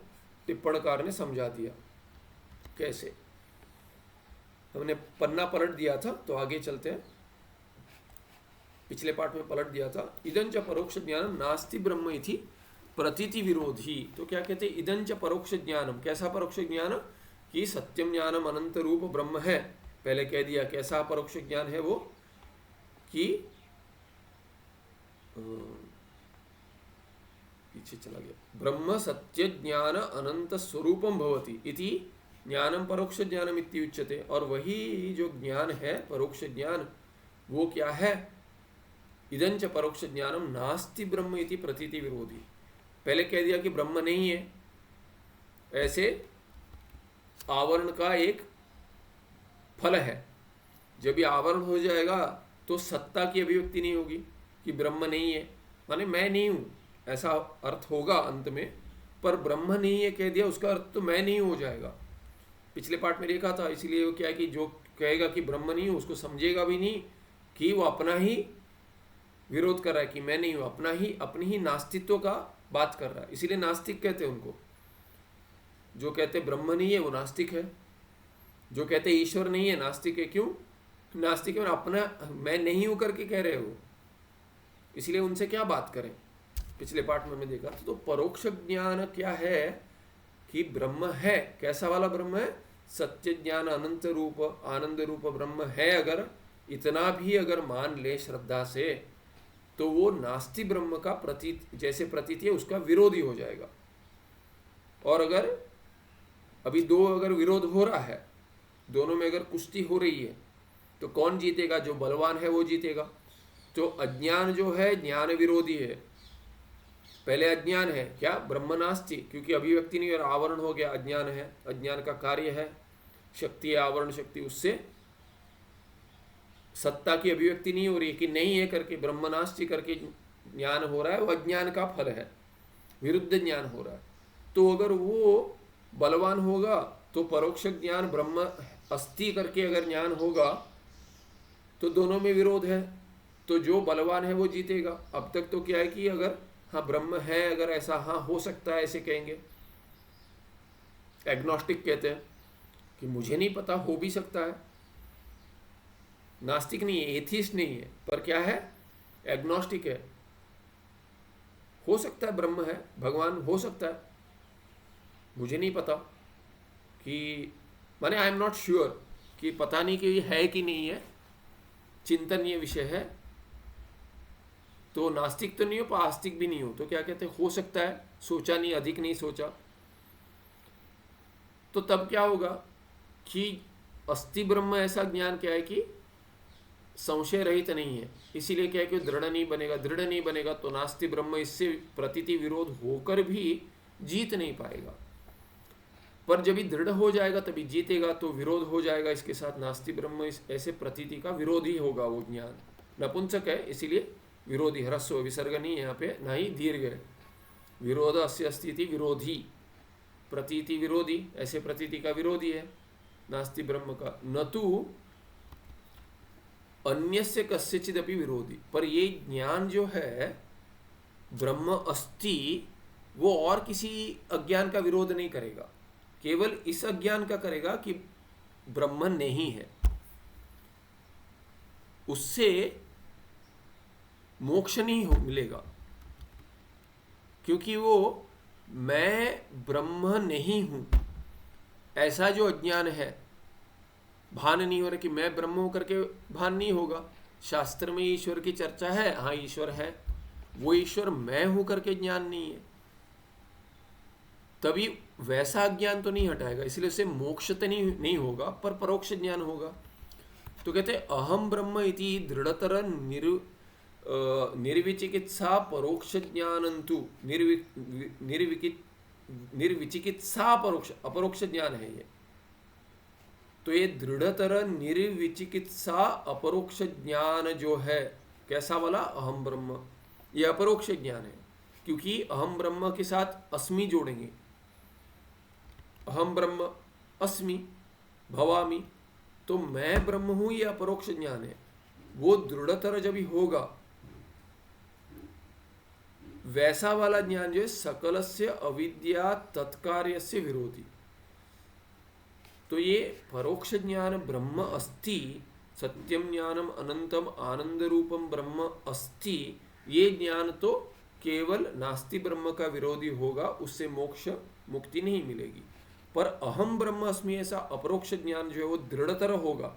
Speaker 1: टिप्पणकार ने समझा दिया। कैसे, हमने पन्ना पलट दिया था तो आगे चलते हैं। पिछले पाठ में पलट दिया था, इदंच परोक्ष ज्ञानम नास्ति ब्रह्म इति प्रतीति विरोधी। तो क्या कहते हैं, इदंच परोक्ष ज्ञानम, कैसा परोक्ष ज्ञान कि सत्यम ज्ञानम अनंत रूप ब्रह्म है। पहले कह दिया कैसा परोक्ष ज्ञान है वो, कि पीछे चला गया। ब्रह्म सत्य ज्ञान अनंत स्वरूपम भवति इति ज्ञानम परोक्ष ज्ञानम इति उच्यते। और वही जो ज्ञान है परोक्ष ज्ञान वो क्या है? इदंच परोक्ष ज्ञानम नास्ति ब्रह्म इति प्रतीति विरोधी। पहले कह दिया कि ब्रह्म नहीं है, ऐसे आवरण का एक फल है। जब ये आवरण हो जाएगा तो सत्ता की अभिव्यक्ति नहीं होगी कि ब्रह्म नहीं है, माने मैं नहीं हूं, ऐसा अर्थ होगा अंत में। पर ब्रह्म नहीं है कह दिया, उसका अर्थ तो मैं नहीं हो जाएगा। पिछले पार्ट में देखा था, इसीलिए वो क्या है कि जो कहेगा कि ब्रह्म नहीं हूं उसको समझेगा भी नहीं कि वो अपना ही विरोध कर रहा है कि मैं नहीं हूं, अपनी ही नास्तित्व का बात कर रहा है। इसीलिए नास्तिक कहते हैं उनको। जो कहते ब्रह्म नहीं है वो नास्तिक है, जो कहते ईश्वर नहीं है नास्तिक है। क्यों नास्तिक है? अपना मैं नहीं हूं करके कह रहे हो, इसलिए उनसे क्या बात करें। पिछले पार्ट में हमने देखा तो परोक्ष ज्ञान क्या है कि ब्रह्म है। कैसा वाला ब्रह्म है? सत्य ज्ञान अनंत रूप आनंद रूप ब्रह्म है। अगर इतना भी अगर मान ले श्रद्धा से तो वो नास्ति ब्रह्म का प्रतीत जैसे प्रतीत है उसका विरोधी हो जाएगा। और अगर अभी दो अगर विरोध हो रहा है, दोनों में अगर कुश्ती हो रही है तो कौन जीतेगा? जो बलवान है वो जीतेगा। तो अज्ञान जो है ज्ञान विरोधी है। पहले अज्ञान है क्या? ब्रह्म नास्ति, क्योंकि अभिव्यक्ति नहीं और आवरण हो गया, अज्ञान है, अज्ञान का कार्य है शक्ति है, आवरण शक्ति, उससे सत्ता की अभिव्यक्ति नहीं हो रही है कि नहीं है करके ब्रह्म नास्ति करके ज्ञान हो रहा है, वो अज्ञान का फल है, विरुद्ध ज्ञान हो रहा है। तो अगर वो बलवान होगा तो परोक्ष ज्ञान ब्रह्म अस्ति करके अगर ज्ञान होगा तो दोनों में विरोध है, तो जो बलवान है वो जीतेगा। अब तक तो क्या है कि अगर हाँ ब्रह्म है, अगर ऐसा हाँ हो सकता है ऐसे कहेंगे। एग्नोस्टिक कहते हैं कि मुझे नहीं पता, हो भी सकता है। नास्तिक नहीं है, एथिस्ट नहीं है, पर क्या है? एग्नोस्टिक है। हो सकता है ब्रह्म है, भगवान हो सकता है, मुझे नहीं पता कि माने आई एम नॉट श्योर कि पता नहीं कि है कि नहीं है, चिंतनीय विषय है। तो नास्तिक तो नहीं हो पर आस्तिक भी नहीं हो, तो क्या कहते हैं? हो सकता है, सोचा नहीं, अधिक नहीं सोचा। तो तब क्या होगा कि अस्ति ब्रह्म ऐसा ज्ञान क्या है कि संशय रहित नहीं है, इसीलिए क्या है कि दृढ़ नहीं बनेगा। दृढ़ नहीं बनेगा तो नास्ति ब्रह्म इससे प्रतीति विरोध होकर भी जीत नहीं पाएगा। पर जब ही दृढ़ हो जाएगा तभी जीतेगा, तो विरोध हो जाएगा इसके साथ। नास्ति ब्रह्म इस ऐसे प्रतीति का विरोधी होगा वो ज्ञान। नपुंसक है इसीलिए विरोधी, ह्रस्व विसर्ग नहीं है यहाँ पे, ना ही दीर्घ है। विरोध अस्य अस्ति विरोधी, प्रतीति विरोधी, ऐसे प्रतीति का विरोधी है नास्ति ब्रह्म का। न तो अन्यस्य कस्यचिदपि विरोधी। पर ये ज्ञान जो है ब्रह्म अस्ति वो और किसी अज्ञान का विरोध नहीं करेगा, केवल इस अज्ञान का करेगा कि ब्रह्म नहीं है। उससे मोक्ष नहीं मिलेगा, क्योंकि वो मैं ब्रह्म नहीं हूं ऐसा जो अज्ञान है, भान नहीं हो रहा कि मैं ब्रह्म हूं करके भान नहीं होगा। शास्त्र में ईश्वर की चर्चा है, हाँ ईश्वर है, वो ईश्वर मैं हूं करके ज्ञान नहीं है, तभी वैसा अज्ञान तो नहीं हटाएगा। इसलिए उसे मोक्ष तो नहीं होगा, पर परोक्ष ज्ञान होगा। तो कहते अहम ब्रह्म इति दृढ़तर निर्विचिकित्सा परोक्ष ज्ञानंतु निर्विचिकित्सा अपरोक्ष ज्ञान है ये। तो ये दृढ़तर निर्विचिकित्सा अपरोक्ष ज्ञान जो है कैसा वाला? अहम ब्रह्म, ये अपरोक्ष ज्ञान है, क्योंकि अहम ब्रह्म के साथ अस्मि जोड़ेंगे। अहम ब्रह्म अस्मि भवामि, तो मैं ब्रह्म हूं, ये अपरोक्ष ज्ञान है। वो दृढ़तर जब ही होगा वैसा वाला ज्ञान जो है सकलस्य अविद्या तत्कार्यस्य विरोधी। तो ये परोक्ष ज्ञान ब्रह्म अस्ति, सत्यम ज्ञानम अनंतम आनंद रूपम ब्रह्म अस्ति, ये ज्ञान तो केवल नास्ति ब्रह्म का विरोधी होगा, उससे मोक्ष मुक्ति नहीं मिलेगी। पर अहम ब्रह्म अस्मि ऐसा अपरोक्ष ज्ञान जो है वो दृढ़तर होगा,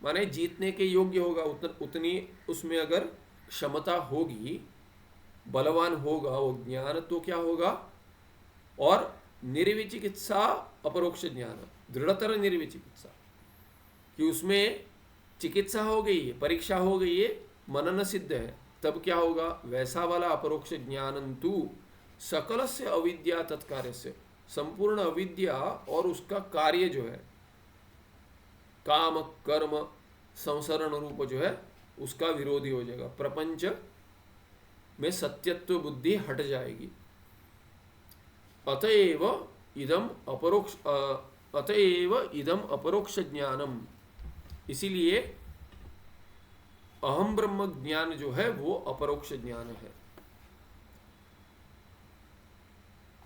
Speaker 1: माने जीतने के योग्य होगा। उतनी उसमें अगर क्षमता होगी बलवान होगा वो ज्ञान तो क्या होगा, और निर्विचिकित्सा अपरोक्ष ज्ञान, दृढ़तर निर्विचिकित्सा, कि उसमें चिकित्सा हो गई है, परीक्षा हो गई है, मनन सिद्ध है, तब क्या होगा, वैसा वाला अपरोक्ष ज्ञानंतु सकल से अविद्या तत्कार्य से, संपूर्ण अविद्या और उसका कार्य जो है काम कर्म संसरण रूप जो है उसका विरोधी हो जाएगा, प्रपंच में सत्यत्व बुद्धि हट जाएगी। अतएव इदम अपरोक्ष ज्ञानम, इसीलिए अहम ब्रह्म ज्ञान जो है वो अपरोक्ष ज्ञान है।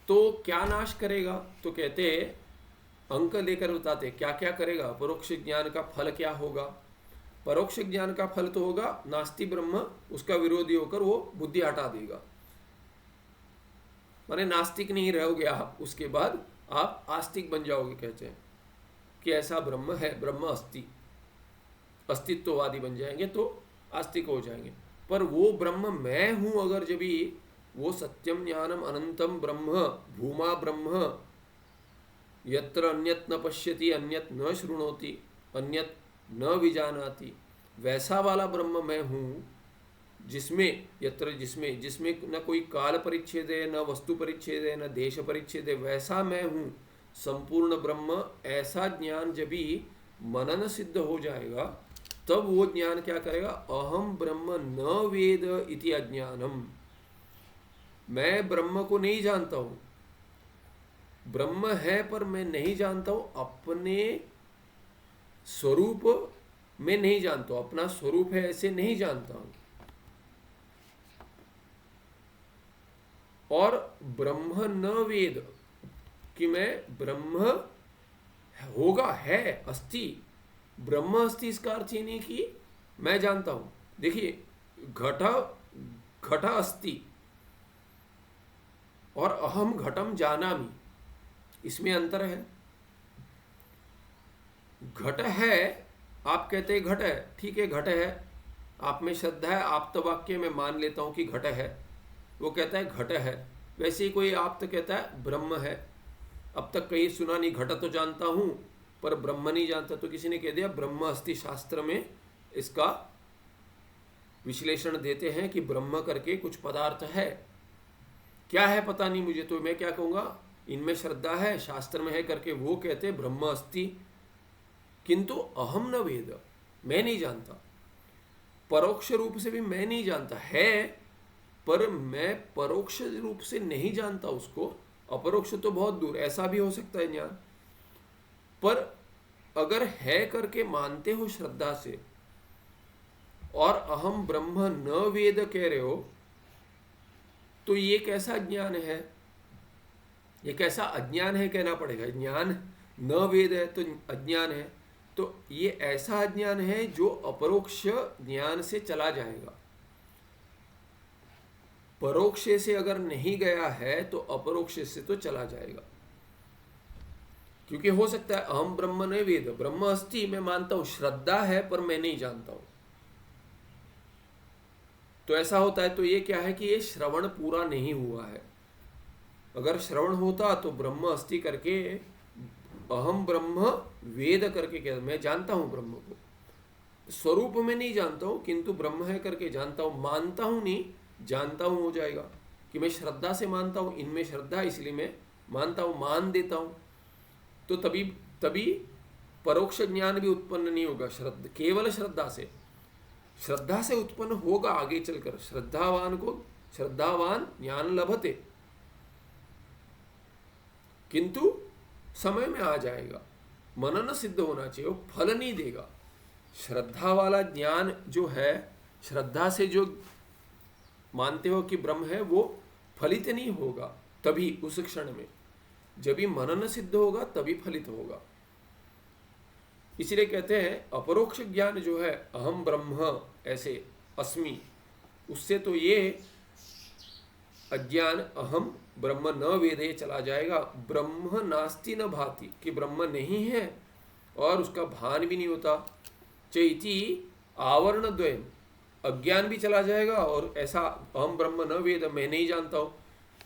Speaker 1: तो क्या नाश करेगा, तो कहते अंक लेकर बताते क्या क्या करेगा, अपरोक्ष ज्ञान का फल क्या होगा। परोक्ष ज्ञान का फल तो होगा नास्ति ब्रह्म, उसका विरोधी होकर वो बुद्धि हटा देगा, माने नास्तिक नहीं रहोगे आप, उसके बाद आप आस्तिक बन जाओगे, कहते हैं कि ऐसा ब्रह्म है, ब्रह्म अस्तित्ववादी बन जाएंगे तो आस्तिक हो जाएंगे। पर वो ब्रह्म मैं हूं अगर, जब भी वो सत्यम ज्ञानम अनंतम ब्रह्म भूमा ब्रह्म यत्र अन्यत न पश्यति अन्यत न शृणोति अन्यत न विजानाति, वैसा वाला ब्रह्म मैं हूँ जिसमें यत्र जिसमें न कोई काल परिच्छेद है, न वस्तु परिच्छेद है, न देश परिच्छेद है, वैसा मैं हूँ संपूर्ण ब्रह्म। ऐसा ज्ञान जब भी मनन सिद्ध हो जाएगा तब वो ज्ञान क्या करेगा, अहम ब्रह्म न वेद इति अज्ञानम, मैं ब्रह्म को नहीं जानता हूँ, ब्रह्म है पर मैं नहीं जानता हूँ, अपने स्वरूप में नहीं जानता हूँ, अपना स्वरूप है ऐसे नहीं जानता हूँ। और ब्रह्म न वेद, कि मैं ब्रह्म होगा, है, अस्ति, ब्रह्म अस्ति, इसका अर्थ ये नहीं कि मैं जानता हूं। देखिए घट अस्ति और अहम घटम जानामि, इसमें अंतर है। घट है, आप कहते हैं घट है, ठीक है घट है, आप में श्रद्धा है, आप तो वाक्य में मान लेता हूं कि घट है, वो कहता है घट है। वैसे ही कोई आप तो कहता है ब्रह्म है, अब तक कहीं सुना नहीं, घट तो जानता हूं पर ब्रह्म नहीं जानता, तो किसी ने कह दिया ब्रह्म अस्ति, शास्त्र में इसका विश्लेषण देते हैं कि ब्रह्म करके कुछ पदार्थ है, क्या है पता नहीं मुझे, तो मैं क्या कहूँगा, इनमें श्रद्धा है, शास्त्र में है करके वो कहते ब्रह्म अस्ति, किंतु अहम न वेद, मैं नहीं जानता, परोक्ष रूप से भी मैं नहीं जानता, है पर मैं परोक्ष रूप से नहीं जानता उसको, अपरोक्ष तो बहुत दूर, ऐसा भी हो सकता है ज्ञान। पर अगर है करके मानते हो श्रद्धा से और अहम ब्रह्म न वेद कह रहे हो, तो ये कैसा ज्ञान है, ये कैसा अज्ञान है कहना पड़ेगा। ज्ञान न वेद है तो अज्ञान है, तो ये ऐसा अज्ञान है जो अपरोक्ष ज्ञान से चला जाएगा। परोक्ष से अगर नहीं गया है तो अपरोक्ष से तो चला जाएगा, क्योंकि हो सकता है अहम ब्रह्म न वेद, ब्रह्म अस्ति मैं मानता हूं, श्रद्धा है पर मैं नहीं जानता हूं, तो ऐसा होता है। तो ये क्या है कि ये श्रवण पूरा नहीं हुआ है। अगर श्रवण होता तो ब्रह्म अस्ति करके अहम ब्रह्म वेद करके क्या, मैं जानता हूं ब्रह्म को, स्वरूप में नहीं जानता हूं किंतु ब्रह्म है करके जानता हूं, मानता हूं नहीं जानता हूं हो जाएगा, कि मैं श्रद्धा से मानता हूं, इनमें श्रद्धा इसलिए मैं मानता हूं, मान देता हूं, तो तभी परोक्ष ज्ञान भी उत्पन्न नहीं होगा। केवल श्रद्धा से उत्पन्न होगा आगे चलकर, श्रद्धावान ज्ञान लभते, किंतु समय में आ जाएगा, मनन सिद्ध होना चाहिए, वो फल नहीं देगा। श्रद्धा वाला ज्ञान जो है, श्रद्धा से जो मानते हो कि ब्रह्म है, वो फलित नहीं होगा, तभी उस क्षण में जब भी मनन सिद्ध होगा तभी फलित होगा। इसलिए कहते हैं अपरोक्ष ज्ञान जो है, अहम ब्रह्म ऐसे अस्मि, उससे तो ये अज्ञान अहम ब्रह्म न वेदे चला जाएगा। ब्रह्म नास्ति न भाति, कि ब्रह्म नहीं है और उसका भान भी नहीं होता। चैति आवरण द्वयम अज्ञान भी चला जाएगा और ऐसा अहम ब्रह्म न वेद, मैं नहीं जानता हूँ,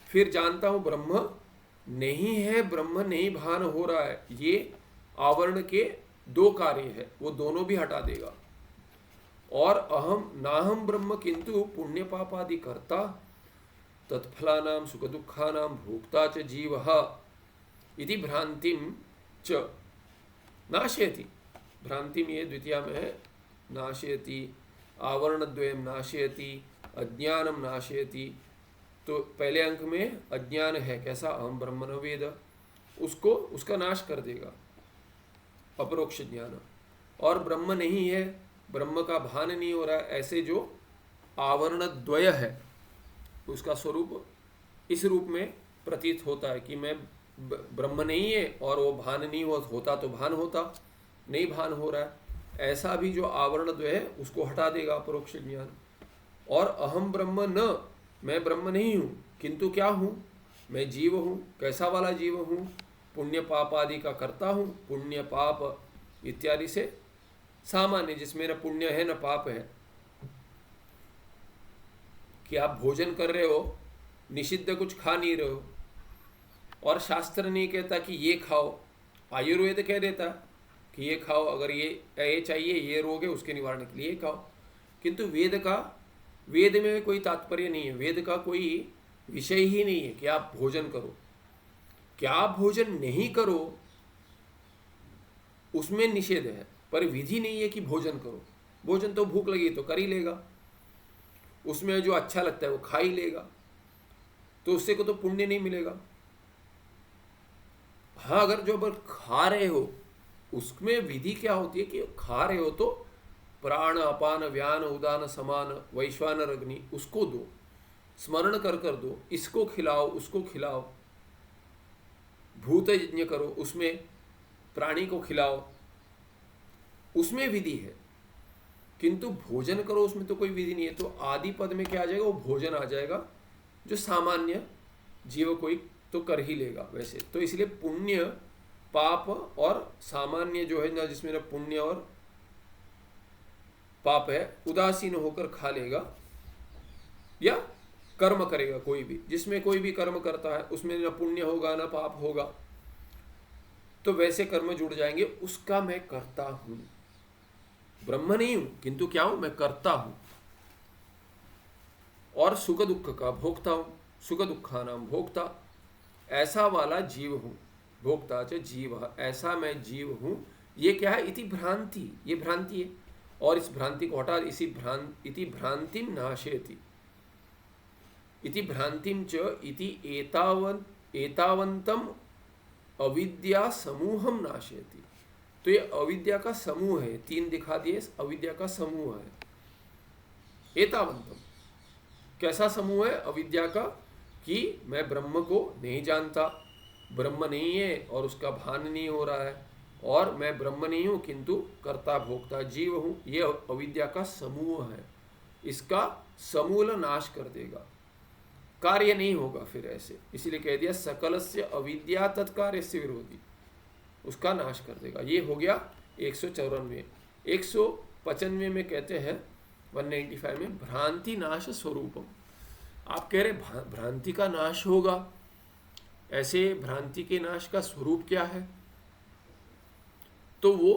Speaker 1: फिर जानता हूँ ब्रह्म नहीं है, ब्रह्म नहीं भान हो रहा है, ये आवरण के दो कार्य है, वो दोनों भी हटा देगा। और अहम नाहम ब्रह्म किंतु पुण्य पापादि कर्ता तत्फलानाम सुख दुखानाम भोक्ता च जीवः इति भ्रांतिम च नाशयति। भ्रांतिम ये द्वितीया में है, नाशयति, आवरणद्वयम नाशयति, अज्ञानम नाशयति। तो पहले अंक में अज्ञान है कैसा, अहम ब्रह्म न वेद, उसको उसका नाश कर देगा अपरोक्ष ज्ञान। और ब्रह्म नहीं है, ब्रह्म का भान नहीं हो रहा है, ऐसे जो आवरण द्वय है उसका स्वरूप इस रूप में प्रतीत होता है कि मैं ब्रह्म नहीं है और वो भान नहीं होता तो भान होता, नहीं भान हो रहा है, ऐसा भी जो आवरण द्वय है उसको हटा देगा अपरोक्ष ज्ञान। और अहम ब्रह्म न, मैं ब्रह्म नहीं हूँ, किंतु क्या हूँ, मैं जीव हूँ। कैसा वाला जीव हूँ, पुण्य पाप आदि का करता हूँ, पुण्य पाप इत्यादि से सामान्य, जिसमें न पुण्य है न पाप है। कि आप भोजन कर रहे हो, निषिद्ध कुछ खा नहीं रहे हो, और शास्त्र नहीं कहता कि ये खाओ, आयुर्वेद कह देता कि ये खाओ, अगर ये चाहिए, ये रोग है, उसके निवारण के लिए ये खाओ। किंतु वेद में कोई तात्पर्य नहीं है, वेद का कोई विषय ही नहीं है कि आप भोजन करो। क्या आप भोजन नहीं करो उसमें निषेध है, पर विधि नहीं है कि भोजन करो। भोजन तो भूख लगी तो कर ही लेगा, उसमें जो अच्छा लगता है वो खा ही लेगा, तो उससे को तो पुण्य नहीं मिलेगा। हाँ, अगर जो अगर खा रहे हो उसमें विधि क्या होती है कि खा रहे हो तो प्राण अपान व्यान उदान समान वैश्वानर अग्नि उसको दो, स्मरण कर दो, इसको खिलाओ उसको खिलाओ, भूत यज्ञ करो, उसमें प्राणी को खिलाओ, उसमें विधि है। किंतु भोजन करो उसमें तो कोई विधि नहीं है। तो आदि पद में क्या आ जाएगा, वो भोजन आ जाएगा, जो सामान्य जीव कोई तो कर ही लेगा वैसे। तो इसलिए पुण्य पाप और सामान्य जो है ना, जिसमें ना पुण्य और पाप है, उदासीन होकर खा लेगा या कर्म करेगा कोई भी, जिसमें कोई भी कर्म करता है उसमें ना पुण्य होगा ना पाप होगा, तो वैसे कर्म जुड़ जाएंगे। उसका मैं करता हूं, ब्रह्म नहीं हूं किंतु क्या हूं, मैं करता हूं। और सुख दुख का भोक्ता हूं, सुख दुखानाम भोक्ता, ऐसा वाला जीव हूं। भोक्ता च जीव, ऐसा मैं जीव हूं। ये क्या है, इति भ्रांति, ये भ्रांति है। और इस भ्रांति को हटा, इति भ्रांतिम नाशयति, इति भ्रांतिम च इति एतावंतम अविद्या समूहम नाशयति। तो ये अविद्या का समूह है, तीन दिखा दिए, अविद्या का समूह है। एतावंतम कैसा समूह है अविद्या का, कि मैं ब्रह्म को नहीं जानता, ब्रह्म नहीं है और उसका भान नहीं हो रहा है, और मैं ब्रह्म नहीं हूं किंतु कर्ता भोक्ता जीव हूं। ये अविद्या का समूह है, इसका समूल नाश कर देगा, कार्य नहीं होगा फिर ऐसे। इसीलिए कह दिया सकलस्य अविद्या तत्कार्य से विरोधी, उसका नाश कर देगा। ये हो गया 194। 195 में कहते हैं 195 में भ्रांति नाश स्वरूपम। आप कह रहे भ्रांति का नाश होगा, ऐसे भ्रांति के नाश का स्वरूप क्या है, तो वो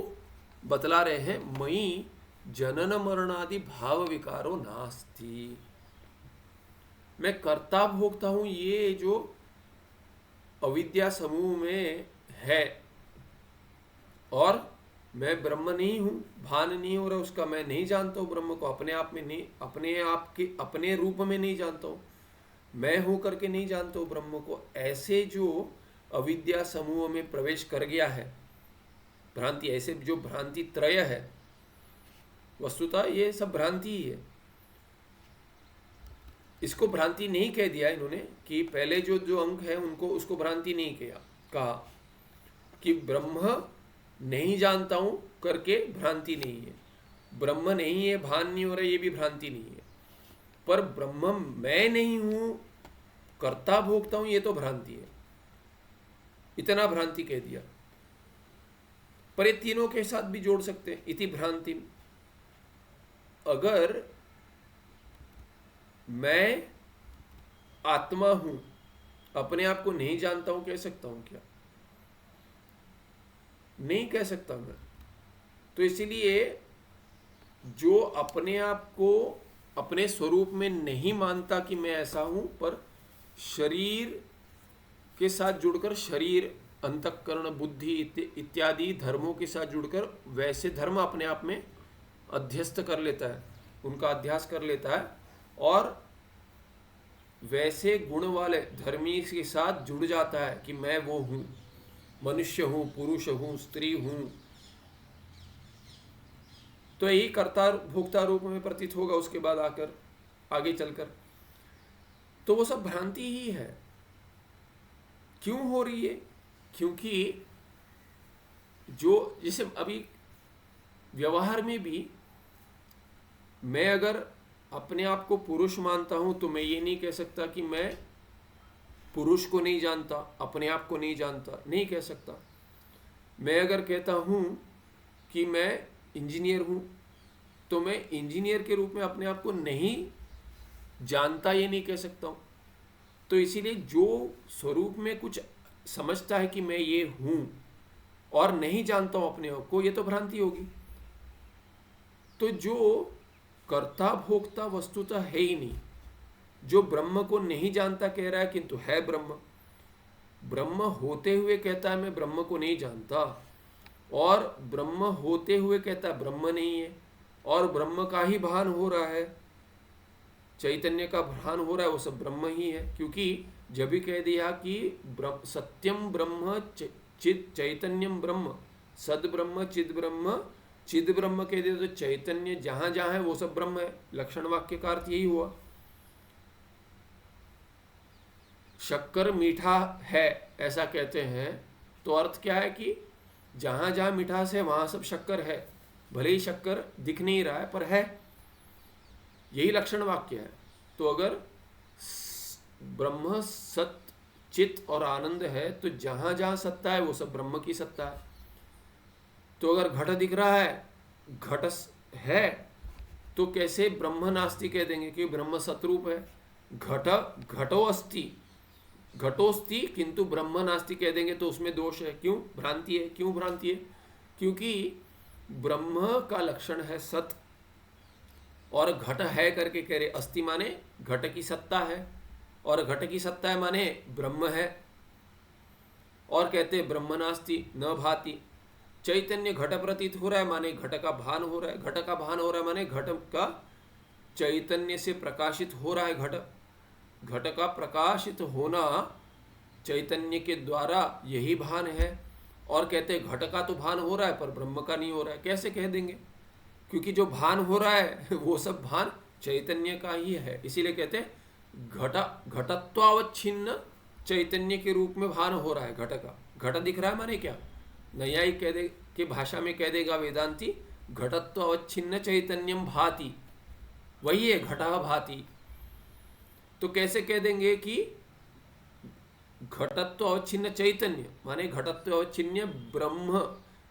Speaker 1: बतला रहे हैं, मई जनन मरणादि भाव विकारो नास्ति। मैं कर्ता भोक्ता हूं, ये जो अविद्या समूह में है, और मैं ब्रह्म नहीं हूं, भान नहीं हो रहा उसका, मैं नहीं जानता हूं ब्रह्म को, अपने आप में नहीं, अपने आप के अपने रूप में नहीं जानता हूं, मैं हूं करके नहीं जानता हूं ब्रह्म को। ऐसे जो अविद्या समूह में प्रवेश कर गया है भ्रांति, ऐसे जो भ्रांति त्रय है, वस्तुतः ये सब भ्रांति ही है। इसको भ्रांति नहीं कह दिया इन्होंने कि पहले जो अंक है उनको, उसको भ्रांति नहीं किया, कहा कि ब्रह्म नहीं जानता हूं करके भ्रांति नहीं है, ब्रह्म नहीं है भान नहीं हो रहा, ये भी भ्रांति नहीं है, पर ब्रह्म मैं नहीं हूं कर्ता भोगता हूं, ये तो भ्रांति है। इतना भ्रांति कह दिया, पर ये तीनों के साथ भी जोड़ सकते हैं। इति भ्रांति, अगर मैं आत्मा हूं, अपने आप को नहीं जानता हूं, कह सकता हूं क्या? नहीं कह सकता मैं। तो इसीलिए जो अपने आप को अपने स्वरूप में नहीं मानता कि मैं ऐसा हूं, पर शरीर के साथ जुड़कर, शरीर, अंतःकरण, बुद्धि इत्यादि धर्मों के साथ जुड़कर वैसे धर्म अपने आप में अध्यस्त कर लेता है, उनका अध्यास कर लेता है, और वैसे गुण वाले धर्मी के साथ जुड़ जाता है कि मैं वो हूं, मनुष्य हूं, पुरुष हूं, स्त्री हूं। तो यही कर्ता भोक्ता रूप में प्रतीत होगा उसके बाद आकर, आगे चलकर। तो वो सब भ्रांति ही है। क्यों हो रही है? क्योंकि जो जैसे अभी व्यवहार में भी मैं अगर अपने आप को पुरुष मानता हूं, तो मैं ये नहीं कह सकता कि मैं पुरुष को नहीं जानता, अपने आप को नहीं जानता, नहीं कह सकता। मैं अगर कहता हूं कि मैं इंजीनियर हूं, तो मैं इंजीनियर के रूप में अपने आप को नहीं जानता, ये नहीं कह सकता हूं। तो इसीलिए जो स्वरूप में कुछ समझता है कि मैं ये हूं और नहीं जानता हूं अपने आप को, ये तो भ्रांति होगी। तो जो कर्ता भोक्ता वस्तुतः है ही नहीं, जो ब्रह्म को नहीं जानता कह रहा है किंतु है ब्रह्म, ब्रह्म होते हुए कहता है मैं ब्रह्म को नहीं जानता, और ब्रह्म होते हुए कहता है ब्रह्म नहीं है, और ब्रह्म का ही भान हो रहा है, चैतन्य का भान हो रहा है, वो सब ब्रह्म ही है। क्योंकि जब भी कह दिया कि सत्यम ब्रह्म चिद चैतन्यम ब्रह्म, सद ब्रह्म चिद ब्रह्म, चिद ब्रह्म कह दिया तो चैतन्य जहां जहां है वो सब ब्रह्म है। लक्षण वाक्य का अर्थ यही हुआ। शक्कर मीठा है ऐसा कहते हैं, तो अर्थ क्या है कि जहां जहां मिठास है वहां सब शक्कर है, भले ही शक्कर दिख नहीं रहा है पर है, यही लक्षण वाक्य है। तो अगर ब्रह्म सत चित और आनंद है, तो जहां जहां सत्ता है वो सब ब्रह्म की सत्ता है। तो अगर घट दिख रहा है, घट है, तो कैसे ब्रह्म नास्ति कह देंगे? क्योंकि ब्रह्म सतरूप है। घट घटो अस्ति, घटोस्ति किंतु ब्रह्म नास्ति कह देंगे तो उसमें दोष है। क्यों? भ्रांति है। क्यों भ्रांति है? क्योंकि ब्रह्म का लक्षण है सत, और घट है करके कह रहे, अस्ति माने घट की सत्ता है, और घट की सत्ता है माने ब्रह्म है, और कहते ब्रह्म नास्ति न भाति। चैतन्य घट प्रतीत हो रहा है माने घट का भान हो रहा है, घट का भान हो रहा है माने घट का चैतन्य से प्रकाशित हो रहा है। घट घट का प्रकाशित होना चैतन्य के द्वारा यही भान है, और कहते घट का तो भान हो रहा है पर ब्रह्म का नहीं हो रहा है। कैसे कह देंगे? क्योंकि जो भान हो रहा है वो सब भान चैतन्य का ही है। इसीलिए कहते हैं घटत्वावच्छिन्न चैतन्य के रूप में भान हो रहा है घट का। घट दिख रहा है माने क्या? न्यायिक कह दे कि भाषा में कह देगा वेदांती, घटत्वावच्छिन्न चैतन्यम भाति, वही है घटा भाति। तो कैसे कह देंगे कि घटत्व अवच्छिन्न चैतन्य माने घटत्व अवच्छिन्न ब्रह्म,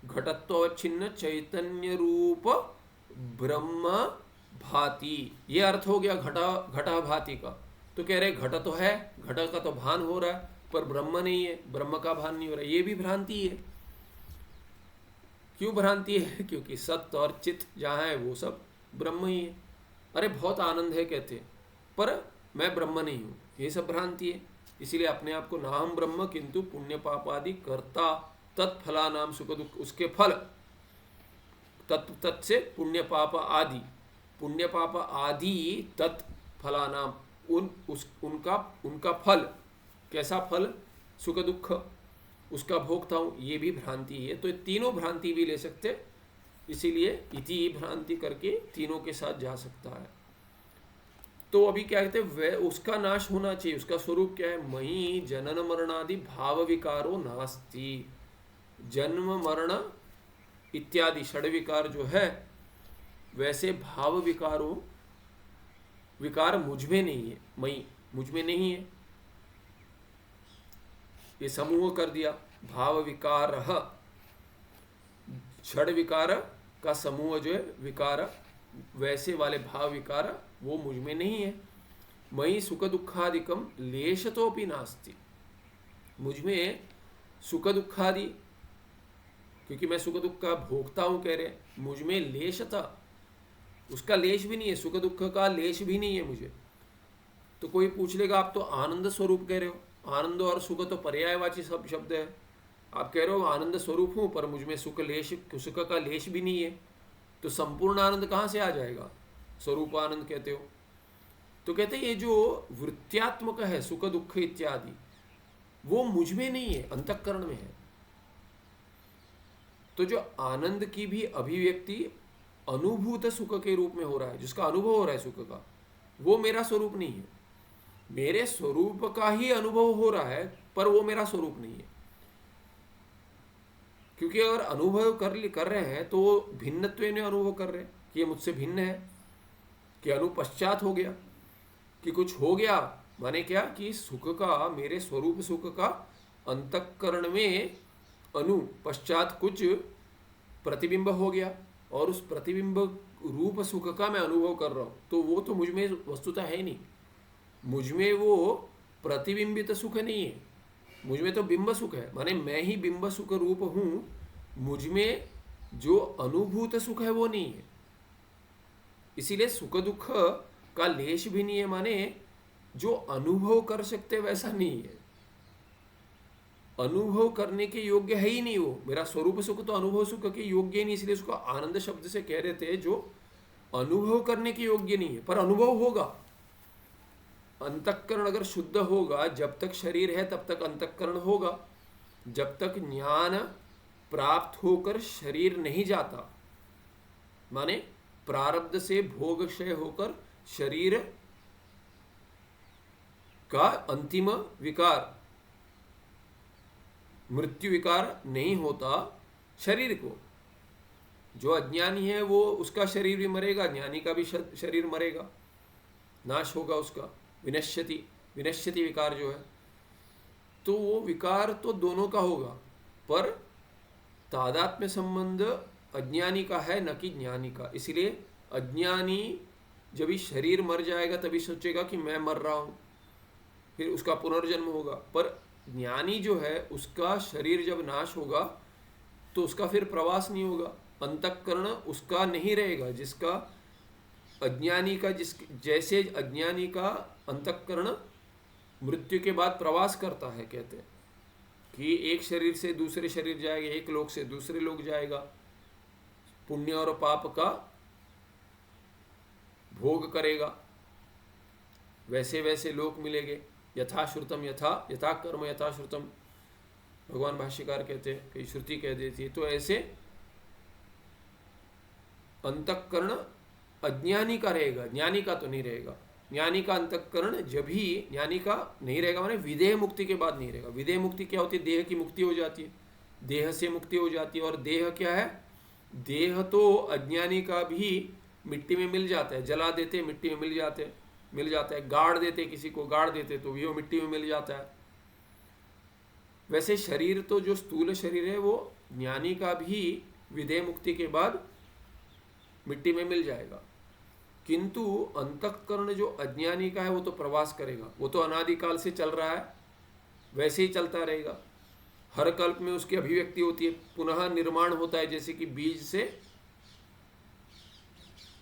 Speaker 1: घटत्व अवच्छिन्न चैतन्य रूप ब्रह्म भाति, ये अर्थ हो गया घटा भाति का। तो कह रहे घट तो है, घट का तो भान हो रहा है पर ब्रह्म नहीं है, ब्रह्म का भान नहीं हो रहा है। ये भी भ्रांति है। क्यों भ्रांति है? क्योंकि सत्य और चित जहाँ है वो सब ब्रह्म ही है। अरे बहुत आनंद है कहते, पर मैं ब्रह्म नहीं हूँ, ये सब भ्रांति है। इसीलिए अपने आप को नाहम ब्रह्म किंतु पुण्य पापादि कर्ता तत्फला नाम सुख दुख, उसके फल तत् से पुण्य पाप आदि, पुण्य पाप आदि तत्फला नाम, उनका फल, कैसा फल? सुख दुख, उसका भोगता हूँ, ये भी भ्रांति है। तो तीनों भ्रांति भी ले सकते, इसीलिए इति भ्रांति करके तीनों के साथ जा सकता है। तो अभी क्या कहते हैं, वह उसका नाश होना चाहिए। उसका स्वरूप क्या है? मही जनन मरणादि भाव विकारो नास्ति। जन्म मरण इत्यादि षड विकार जो है, वैसे भाव विकारो, विकार मुझ में नहीं है, मई मुझ में नहीं है, ये समूह कर दिया। भाव विकार, षड विकार का समूह जो है विकार, वैसे वाले भाव विकार वो मुझ में नहीं है। मयि सुख दुखादिकम लेशतोपि नास्ति, मुझमें सुख दुखादि, क्योंकि मैं सुख दुख का भोगता हूं कह रहे, मुझमें लेशता, उसका लेश भी नहीं है, सुख दुख का लेश भी नहीं है मुझे। तो कोई पूछ लेगा आप तो आनंद स्वरूप कह रहे हो, आनंद और सुख तो पर्यायवाची सब शब्द है, आप कह रहे हो आनंद स्वरूप हूं पर मुझमें सुख का लेश भी नहीं है, तो संपूर्ण आनंद कहाँ से आ जाएगा, स्वरूप आनंद कहते हो। तो कहते हैं ये जो वृत्त्यात्मक है सुख दुख इत्यादि, वो मुझ में नहीं है, अंतःकरण में है। तो जो आनंद की भी अभिव्यक्ति अनुभूत सुख के रूप में हो रहा है, जिसका अनुभव हो रहा है सुख का, वो मेरा स्वरूप नहीं है। मेरे स्वरूप का ही अनुभव हो रहा है पर वो मेरा स्वरूप नहीं है, क्योंकि अगर अनुभव कर रहे हैं तो वो भिन्नत्व ने अनुभव कर रहे हैं कि ये मुझसे भिन्न है, कि अनुपश्चात हो गया, कि कुछ हो गया, माने क्या कि सुख का, मेरे स्वरूप सुख का अंतःकरण में अनुपश्चात कुछ प्रतिबिंब हो गया और उस प्रतिबिंब रूप सुख का मैं अनुभव कर रहा हूँ, तो वो तो मुझ में वस्तुतः है नहीं, मुझ में वो प्रतिबिंबित सुख नहीं है, मुझ में तो बिंब सुख है, माने मैं ही बिंब सुख रूप हूँ, मुझ में जो अनुभूत सुख है वो नहीं है। इसीलिए सुख दुख का लेश भी नहीं है, माने जो अनुभव कर सकते वैसा नहीं है, अनुभव करने के योग्य है ही नहीं वो। मेरा स्वरूप सुख तो अनुभव सुख के योग्य ही नहीं, इसलिए उसको आनंद शब्द से कह रहे थे, जो अनुभव करने के योग्य नहीं है पर अनुभव होगा। अंतःकरण अगर शुद्ध होगा, जब तक शरीर है तब तक अंतःकरण होगा, जब तक ज्ञान प्राप्त होकर शरीर नहीं जाता, माने प्रारब्ध से भोग क्षय होकर शरीर का अंतिम विकार मृत्यु विकार नहीं होता शरीर को। जो अज्ञानी है वो, उसका शरीर भी मरेगा, ज्ञानी का भी शरीर मरेगा, नाश होगा उसका, विनश्यति, विनश्यति विकार जो है, तो वो विकार तो दोनों का होगा, पर तादात्म्य संबंध अज्ञानी का है न कि ज्ञानी का। इसलिए अज्ञानी जब भी शरीर मर जाएगा तभी सोचेगा कि मैं मर रहा हूँ, फिर उसका पुनर्जन्म होगा, पर ज्ञानी जो है उसका शरीर जब नाश होगा तो उसका फिर प्रवास नहीं होगा, अंतःकरण उसका नहीं रहेगा, जिसका अज्ञानी का, जैसे अज्ञानी का अंतःकरण मृत्यु के बाद प्रवास करता है, कहते हैं कि एक शरीर से दूसरे शरीर जाएगा, एक लोक से दूसरे लोक जाएगा, पुण्य और पाप का भोग करेगा, वैसे वैसे लोक मिलेंगे, यथा श्रुतम यथा कर्म यथा श्रुतम, भगवान भाष्यकार कहते हैं, कई श्रुति कह देती है। तो ऐसे अंतःकरण अज्ञानी का रहेगा, ज्ञानी का तो नहीं रहेगा। ज्ञानी का अंतःकरण जब ही ज्ञानी का नहीं रहेगा, माने विदेह मुक्ति के बाद नहीं रहेगा। विदेह मुक्ति क्या होती है? देह की मुक्ति हो जाती है, देह से मुक्ति हो जाती है। और देह क्या है? देह तो अज्ञानी का भी मिट्टी में मिल जाता है, जला देते मिट्टी में मिल जाता है, गाड़ देते, किसी को गाड़ देते तो भी वो मिट्टी में मिल जाता है। वैसे शरीर तो जो स्थूल शरीर है वो ज्ञानी का भी विदेह मुक्ति के बाद मिट्टी में मिल जाएगा, किंतु अंतःकरण जो अज्ञानी का है वो तो प्रवास करेगा, वो तो अनादिकाल से चल रहा है, वैसे ही चलता रहेगा। हर कल्प में उसकी अभिव्यक्ति होती है, पुनः निर्माण होता है, जैसे कि बीज से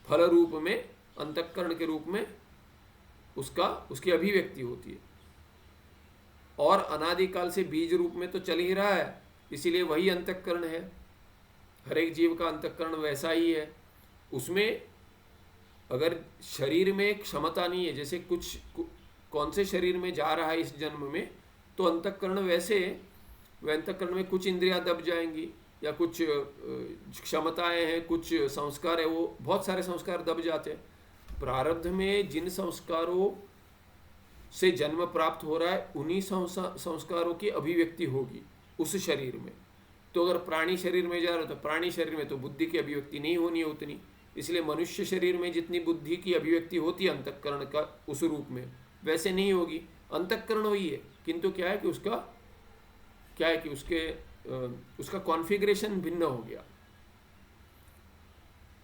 Speaker 1: फल रूप में, अंतःकरण के रूप में उसकी अभिव्यक्ति होती है। और अनादिकाल से बीज रूप में तो चल ही रहा है, इसीलिए वही अंतःकरण है। हर एक जीव का अंतःकरण वैसा ही है। उसमें अगर शरीर में क्षमता नहीं है, जैसे कौन से शरीर में जा रहा है इस जन्म में, तो अंतःकरण वैसे, वह अंतःकरण में कुछ इंद्रियां दब जाएंगी, या कुछ क्षमताएं हैं, कुछ संस्कार है, वो बहुत सारे संस्कार दब जाते हैं। प्रारब्ध में जिन संस्कारों से जन्म प्राप्त हो रहा है उन्हीं संस्कारों की अभिव्यक्ति होगी उस शरीर में। तो अगर प्राणी शरीर में जा रहा है तो प्राणी शरीर में तो बुद्धि की अभिव्यक्ति नहीं होनी है उतनी, इसलिए मनुष्य शरीर में जितनी बुद्धि की अभिव्यक्ति होती है अंतःकरण का उस रूप में, वैसे नहीं होगी। अंतःकरण वही है, किंतु क्या है कि उसका कॉन्फ़िगरेशन भिन्न हो गया।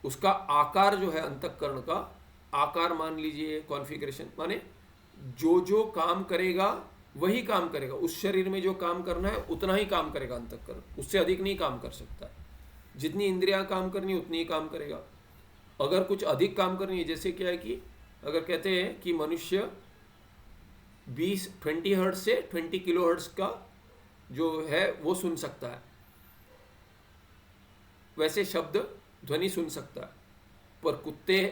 Speaker 1: उसका आकार जो है अंतःकरण का आकार, मान लीजिए कॉन्फ़िगरेशन, माने जो जो काम करेगा वही काम करेगा, उस शरीर में जो काम करना है उतना ही काम करेगा अंतःकरण, उससे अधिक नहीं काम कर सकता। जितनी इंद्रियां काम करनी उतनी ही काम करेगा। अगर कुछ अधिक काम करनी है, जैसे क्या है कि अगर कहते हैं कि मनुष्य 20 हर्ट्ज से 20 किलो हर्ट्ज का जो है वो सुन सकता है, वैसे शब्द ध्वनि सुन सकता है, पर कुत्ते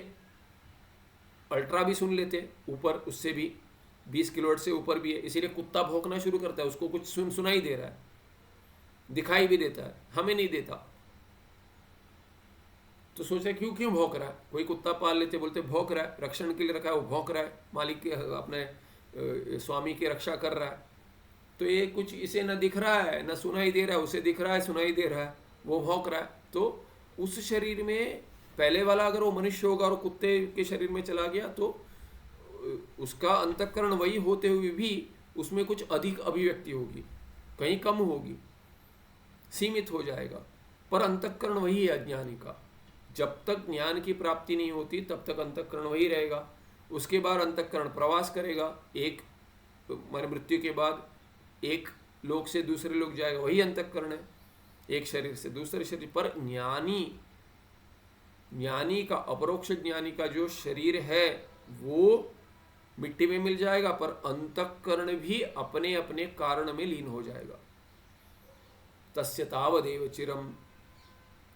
Speaker 1: अल्ट्रा भी सुन लेते हैं, ऊपर उससे भी 20 किलोहर्ट्ज से ऊपर भी है, इसीलिए कुत्ता भौंकना शुरू करता है, उसको कुछ सुनाई दे रहा है, दिखाई भी देता है, हमें नहीं देता। तो सोचे क्यों क्यों भौंक रहा है। कोई कुत्ता पाल लेते, बोलते भौंक रहा है, रक्षण के लिए रखा है, वो भौंक रहा है, मालिक के अपने स्वामी की रक्षा कर रहा है। तो ये कुछ इसे न दिख रहा है न सुनाई दे रहा है, उसे दिख रहा है सुनाई दे रहा है, वो भौंक रहा है। तो उस शरीर में पहले वाला अगर वो मनुष्य होगा और कुत्ते के शरीर में चला गया तो उसका अंतःकरण वही होते हुए भी उसमें कुछ अधिक अभिव्यक्ति होगी, कहीं कम होगी, सीमित हो जाएगा, पर अंतःकरण वही है अज्ञानी का। जब तक ज्ञान की प्राप्ति नहीं होती तब तक अंतःकरण वही रहेगा। उसके बाद अंतःकरण प्रवास करेगा, एक माने मृत्यु के बाद एक लोक से दूसरे लोक जाएगा, वही अंतःकरण है, एक शरीर से दूसरे शरीर। पर ज्ञानी का, अपरोक्ष ज्ञानी का जो शरीर है वो मिट्टी में मिल जाएगा, पर अंतःकरण भी अपने अपने कारण में लीन हो जाएगा। तस्य तावदेव चिरम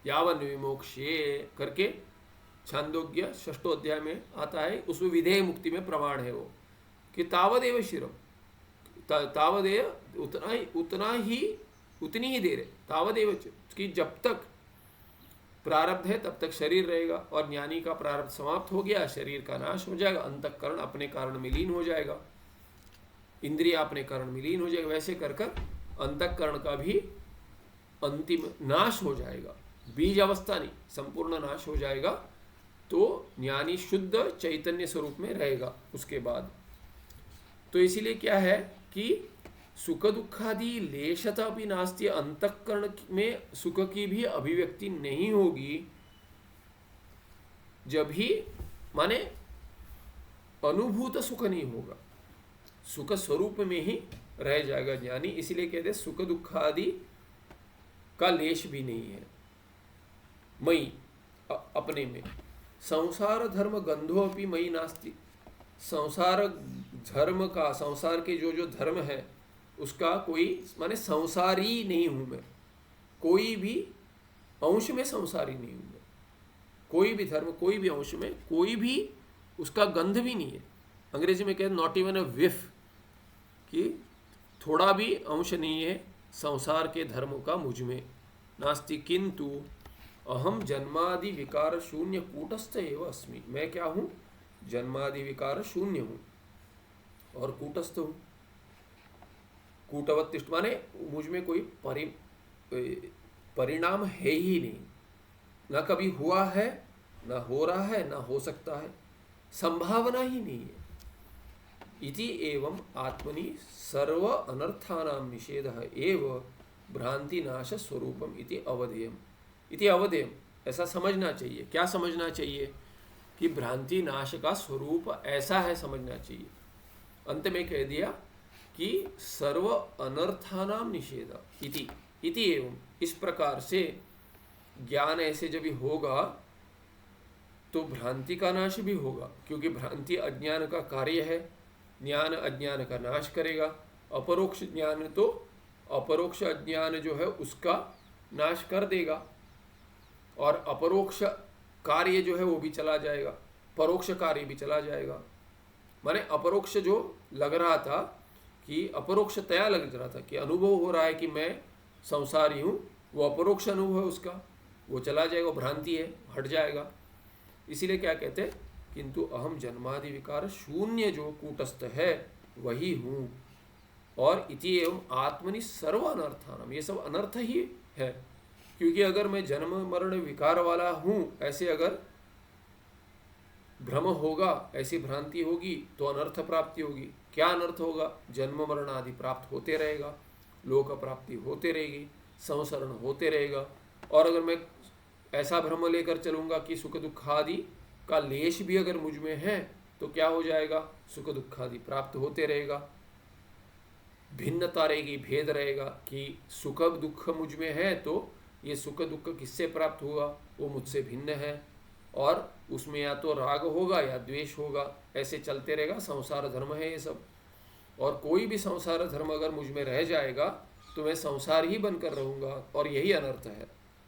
Speaker 1: यावन विमोक्ष्ये करके छांदोग्य 6 अध्याय में आता है, उसमें विधेय मुक्ति में प्रमाण है वो कि तावदेव शिरम, तावदेव उतनी ही देर है, तावदेव कि जब तक प्रारब्ध है तब तक शरीर रहेगा, और ज्ञानी का प्रारब्ध समाप्त हो गया, शरीर का नाश हो जाएगा, अंतःकरण अपने कारण में लीन हो जाएगा, इंद्रिया अपने कारण में लीन हो जाएगा। वैसे कर कर अंतःकरण का भी अंतिम नाश हो जाएगा, बीज अवस्था नहीं, संपूर्ण नाश हो जाएगा। तो ज्ञानी शुद्ध चैतन्य स्वरूप में रहेगा उसके बाद। तो इसीलिए क्या है कि सुख दुखादि लेशता भी नास्ति, अंतःकरण में सुख की भी अभिव्यक्ति नहीं होगी, जब ही माने अनुभूत सुख नहीं होगा, सुख स्वरूप में ही रह जाएगा ज्ञानी। इसीलिए कहते हैं सुख दुखादि का लेश भी नहीं है मई अपने में। संसार धर्म गंधो अपनी मई नास्ति, संसार धर्म का, संसार के जो जो धर्म है उसका कोई माने संसारी नहीं हूं मैं, कोई भी अंश में संसारी नहीं हूं मैं, कोई भी धर्म कोई भी अंश में कोई भी उसका गंध भी नहीं है। अंग्रेजी में कहते नॉट इवन अ विफ, कि थोड़ा भी अंश नहीं है संसार के धर्म का मुझ में। नास्ति किंतु अहम जन्मादि विकार शून्य कूटस्थ एव अस्मि, मैं क्या हूँ, जन्मादि विकार शून्य हूँ और कूटस्थ हूँ। कूटवत्तिष्ठ माने मुझ में कोई परिणाम है ही नहीं, ना कभी हुआ है, ना हो रहा है, ना हो सकता है, संभावना ही नहीं है। इति एवं आत्मनि सर्व अनर्थानां निषेधः एव भ्रांति नाश स्वरूपम इति अवधेयम। इति अवधेयम ऐसा समझना चाहिए। क्या समझना चाहिए? कि भ्रांति नाश का स्वरूप ऐसा है, समझना चाहिए। अंत में कह दिया कि सर्व अनर्थानाम निषेध इति एवं, इस प्रकार से ज्ञान ऐसे जब होगा तो भ्रांति का नाश भी होगा, क्योंकि भ्रांति अज्ञान का कार्य है, ज्ञान अज्ञान का नाश करेगा। अपरोक्ष ज्ञान तो अपरोक्ष अज्ञान जो है उसका नाश कर देगा, और अपरोक्ष कार्य जो है वो भी चला जाएगा, परोक्ष कार्य भी चला जाएगा। माने अपरोक्ष जो लग रहा था कि अपरोक्षतया लग रहा था कि अनुभव हो रहा है कि मैं संसारी हूँ, वो अपरोक्ष अनुभव है उसका, वो चला जाएगा, भ्रांति है, हट जाएगा। इसीलिए क्या कहते हैं, किंतु अहम जन्मादि विकार शून्य जो कूटस्थ है वही हूँ। और इति एवं आत्मनि सर्व अनर्थानम, ये सब अनर्थ ही है, क्योंकि अगर मैं जन्म मरण विकार वाला हूँ, ऐसे अगर भ्रम होगा, ऐसी भ्रांति होगी तो अनर्थ प्राप्ति होगी। क्या अनर्थ होगा? जन्म मरण आदि प्राप्त होते रहेगा, लोक प्राप्ति होते रहेगी, संसरण होते रहेगा। और अगर मैं ऐसा भ्रम लेकर चलूँगा कि सुख दुख आदि का लेश भी अगर मुझ में है तो क्या हो जाएगा, सुख दुख आदि प्राप्त होते रहेगा। भिन्नता रहेगी, भेद रहेगा कि सुख दुख मुझ में है तो ये सुख दुख किससे प्राप्त हुआ, वो मुझसे भिन्न है, और उसमें या तो राग होगा या द्वेष होगा, ऐसे चलते रहेगा। संसार धर्म है ये सब। और कोई भी संसार धर्म अगर मुझ में रह जाएगा तो मैं संसार ही बनकर रहूँगा, और यही अनर्थ है।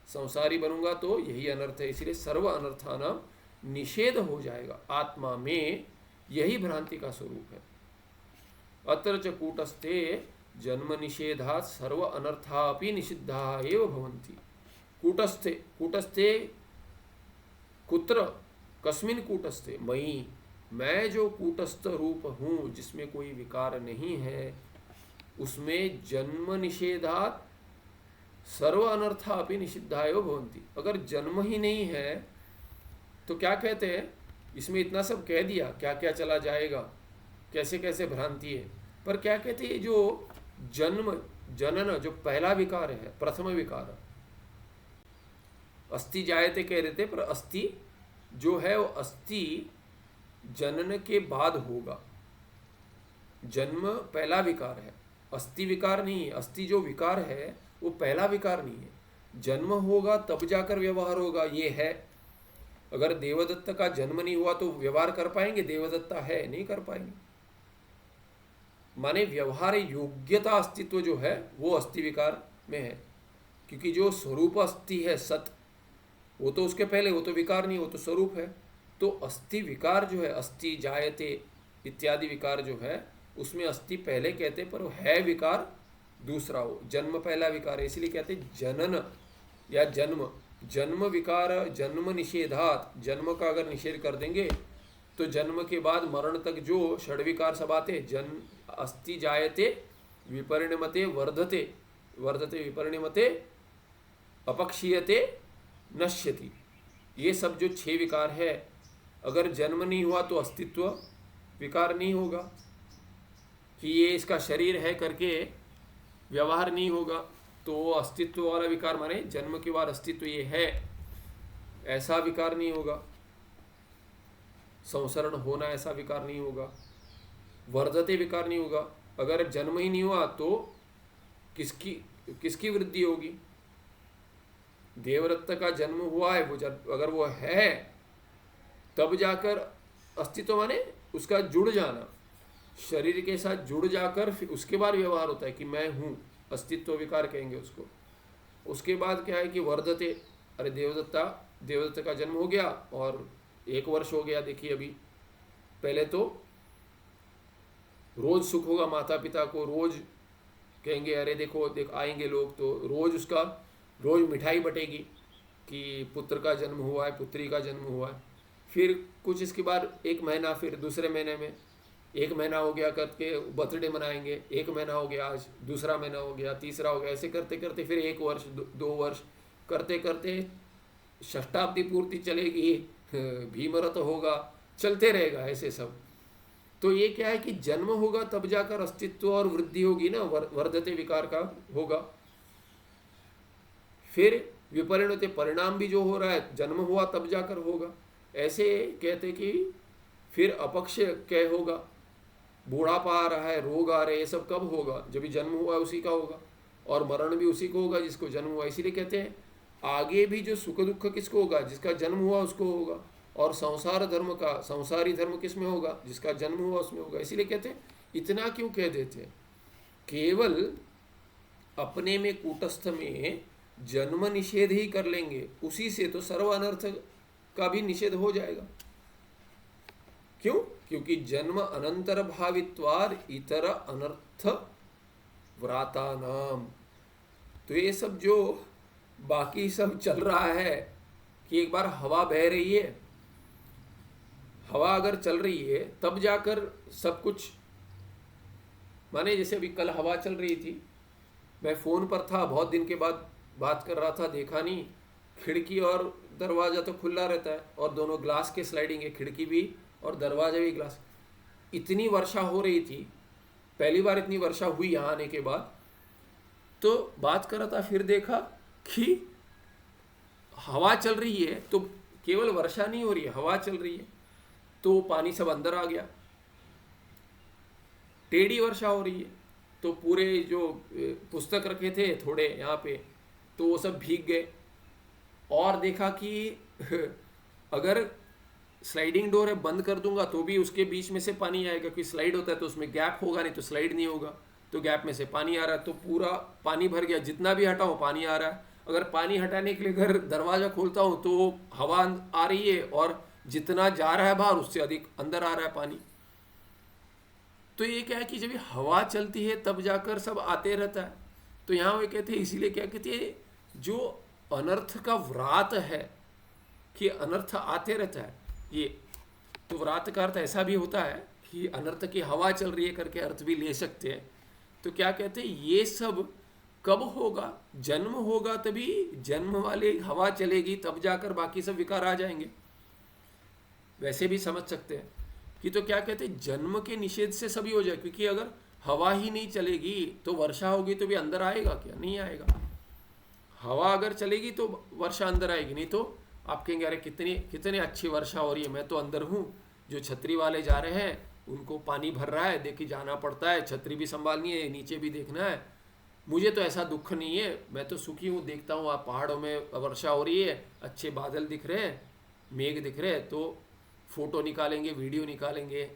Speaker 1: संसारी बनूंगा तो यही अनर्थ है। इसलिए सर्व अनर्थानाम निषेध हो जाएगा। आत्मा में यही भ्रांति का स्वरूप है। अत्र च कूटस्थे जन्म निषेधात् सर्व अनर्थापि निषिद्धा एव भवन्ति। कूटस्थे, कूटस्थे कुत्र, कस्मिन कूटस्थे, मयि, मैं जो कूटस्थ रूप हूँ जिसमें कोई विकार नहीं है, उसमें जन्म निषेधात् सर्व अनर्थापि निषिद्धा एव भवन्ति। अगर जन्म ही नहीं है तो क्या कहते हैं, इसमें इतना सब कह दिया, क्या क्या चला जाएगा, कैसे कैसे भ्रांति है, पर क्या कहते हैं जो जन्म जनन जो पहला विकार है, प्रथम विकार, अस्थि जायते कह देते, पर अस्थि जो है वो अस्थि जनन के बाद होगा। जन्म पहला विकार है, अस्थि विकार नहीं है। अस्थि जो विकार है वो पहला विकार नहीं है। जन्म होगा तब जाकर व्यवहार होगा, ये है। अगर देवदत्त का जन्म नहीं हुआ तो व्यवहार कर पाएंगे? देवदत्ता है, नहीं कर पाएंगे। माने व्यवहार योग्यता अस्तित्व जो है वो अस्थि विकार में है, क्योंकि जो स्वरूप अस्थि है सत, वो तो उसके पहले, वो तो विकार नहीं, वो तो स्वरूप है। तो अस्थि विकार जो है, अस्थि जायते इत्यादि विकार जो है, उसमें अस्थि पहले कहते, पर वो है विकार दूसरा, हो जन्म पहला विकार है, इसलिए कहते जनन या जन्म। जन्म विकार, जन्म निषेधात, जन्म का अगर निषेध कर देंगे तो जन्म के बाद मरण तक जो षड्विकार सब आते, जन्म अस्थि जायते विपरिणमते वर्धते, वर्धते विपरिणमते अपक्षीयते नश्यति, ये सब जो 6 विकार है, अगर जन्म नहीं हुआ तो अस्तित्व विकार नहीं होगा कि ये इसका शरीर है करके व्यवहार नहीं होगा, तो अस्तित्व वाला विकार, माने जन्म के बाद अस्तित्व ये है ऐसा विकार नहीं होगा। संसरण होना ऐसा विकार नहीं होगा। वर्धते विकार नहीं होगा। अगर जन्म ही नहीं हुआ तो किसकी वृद्धि होगी? देवदत्त का जन्म हुआ है, वो अगर वो है तब जाकर अस्तित्व, माने उसका जुड़ जाना, शरीर के साथ जुड़ जाकर फिर उसके बाद व्यवहार होता है कि मैं हूँ, अस्तित्व विकार कहेंगे उसको। उसके बाद क्या है कि वर्धते, अरे देवदत्त का जन्म हो गया और 1 वर्ष हो गया, देखिए अभी पहले तो रोज सुख होगा माता पिता को, रोज कहेंगे अरे देखो आएंगे लोग तो रोज उसका रोज मिठाई बटेगी कि पुत्र का जन्म हुआ है, पुत्री का जन्म हुआ है। फिर कुछ इसके बाद 1 महीना, फिर दूसरे महीने में 1 महीना हो गया करके बर्थडे मनाएंगे, 1 महीना हो गया आज, दूसरा महीना हो गया, तीसरा हो गया, ऐसे करते करते फिर 1 वर्ष 2 वर्ष करते करते षष्ठाब्दी पूर्ति चलेगी, भीमरथ होगा, चलते रहेगा ऐसे सब। तो ये क्या है कि जन्म होगा तब जाकर अस्तित्व और वृद्धि होगी ना, वर्धते विकार का होगा। फिर विपरिणते, परिणाम भी जो हो रहा है जन्म हुआ तब जाकर होगा। ऐसे कहते कि फिर अपक्ष क्या होगा, बूढ़ापा आ रहा है, रोग आ रहे हैं, ये सब कब होगा? जब भी जन्म हुआ उसी का होगा, और मरण भी उसी को होगा जिसको जन्म हुआ। इसीलिए कहते हैं आगे भी जो सुख दुख किसको होगा? जिसका जन्म हुआ उसको होगा। और संसार धर्म का, संसारी धर्म किस में होगा? जिसका जन्म हुआ उसमें होगा। इसीलिए कहते हैं, इतना क्यों कह देते हैं? केवल अपने में कूटस्थ में जन्म निषेध ही कर लेंगे, उसी से तो सर्व अनर्थ का भी निषेध हो जाएगा। क्यों? क्योंकि जन्म अनंतर भावित्वार इतर अनर्थ व्राता नाम। तो ये सब जो बाकी सब चल रहा है कि एक बार हवा बह रही है, हवा अगर चल रही है तब जाकर सब कुछ, माने जैसे अभी कल हवा चल रही थी, मैं फ़ोन पर था, बहुत दिन के बाद बात कर रहा था, देखा नहीं, खिड़की और दरवाज़ा तो खुला रहता है और दोनों ग्लास के स्लाइडिंग है, खिड़की भी और दरवाजा भी ग्लास। इतनी वर्षा हो रही थी, पहली बार इतनी वर्षा हुई यहाँ आने के बाद, तो बात कर रहा था, फिर देखा कि हवा चल रही है, तो केवल वर्षा नहीं हो रही है, हवा चल रही है। तो पानी सब अंदर आ गया। टेढ़ी वर्षा हो रही है तो पूरे जो पुस्तक रखे थे थोड़े यहाँ पे, तो वो सब भीग गए। और देखा कि अगर स्लाइडिंग डोर है बंद कर दूंगा तो भी उसके बीच में से पानी आएगा, क्योंकि स्लाइड होता है तो उसमें गैप होगा, नहीं तो स्लाइड नहीं होगा। तो गैप में से पानी आ रहा है तो पूरा पानी भर गया, जितना भी हटाऊं पानी आ रहा है। अगर पानी हटाने के लिए अगर दरवाज़ा खोलता हूं तो हवा आ रही है और जितना जा रहा है बाहर उससे अधिक अंदर आ रहा है पानी। तो ये क्या है कि जब ये हवा चलती है तब जाकर सब आते रहता है। तो यहाँ वो कहते हैं, इसीलिए क्या कहते हैं, जो अनर्थ का व्रात है कि अनर्थ आते रहता है ये, तो व्रात का अर्थ ऐसा भी होता है कि अनर्थ की हवा चल रही है करके अर्थ भी ले सकते हैं। तो क्या कहते हैं, ये सब कब होगा, जन्म होगा तभी, जन्म वाले हवा चलेगी तब जाकर बाकी सब विकार आ जाएंगे। वैसे भी समझ सकते हैं कि तो क्या कहते हैं, जन्म के निषेध से सभी हो जाए, क्योंकि अगर हवा ही नहीं चलेगी तो वर्षा होगी तो भी अंदर आएगा क्या, नहीं आएगा। हवा अगर चलेगी तो वर्षा अंदर आएगी, नहीं तो आप कहेंगे अरे कितनी कितनी अच्छी वर्षा हो रही है, मैं तो अंदर हूँ, जो छतरी वाले जा रहे हैं उनको पानी भर रहा है, देखिए जाना पड़ता है, छतरी भी संभालनी है, नीचे भी देखना है। मुझे तो ऐसा दुख नहीं है, मैं तो सुखी हूँ, देखता हूँ आप पहाड़ों में वर्षा हो रही है, अच्छे बादल दिख रहे हैं, मेघ दिख रहे हैं, तो फोटो निकालेंगे, वीडियो निकालेंगे,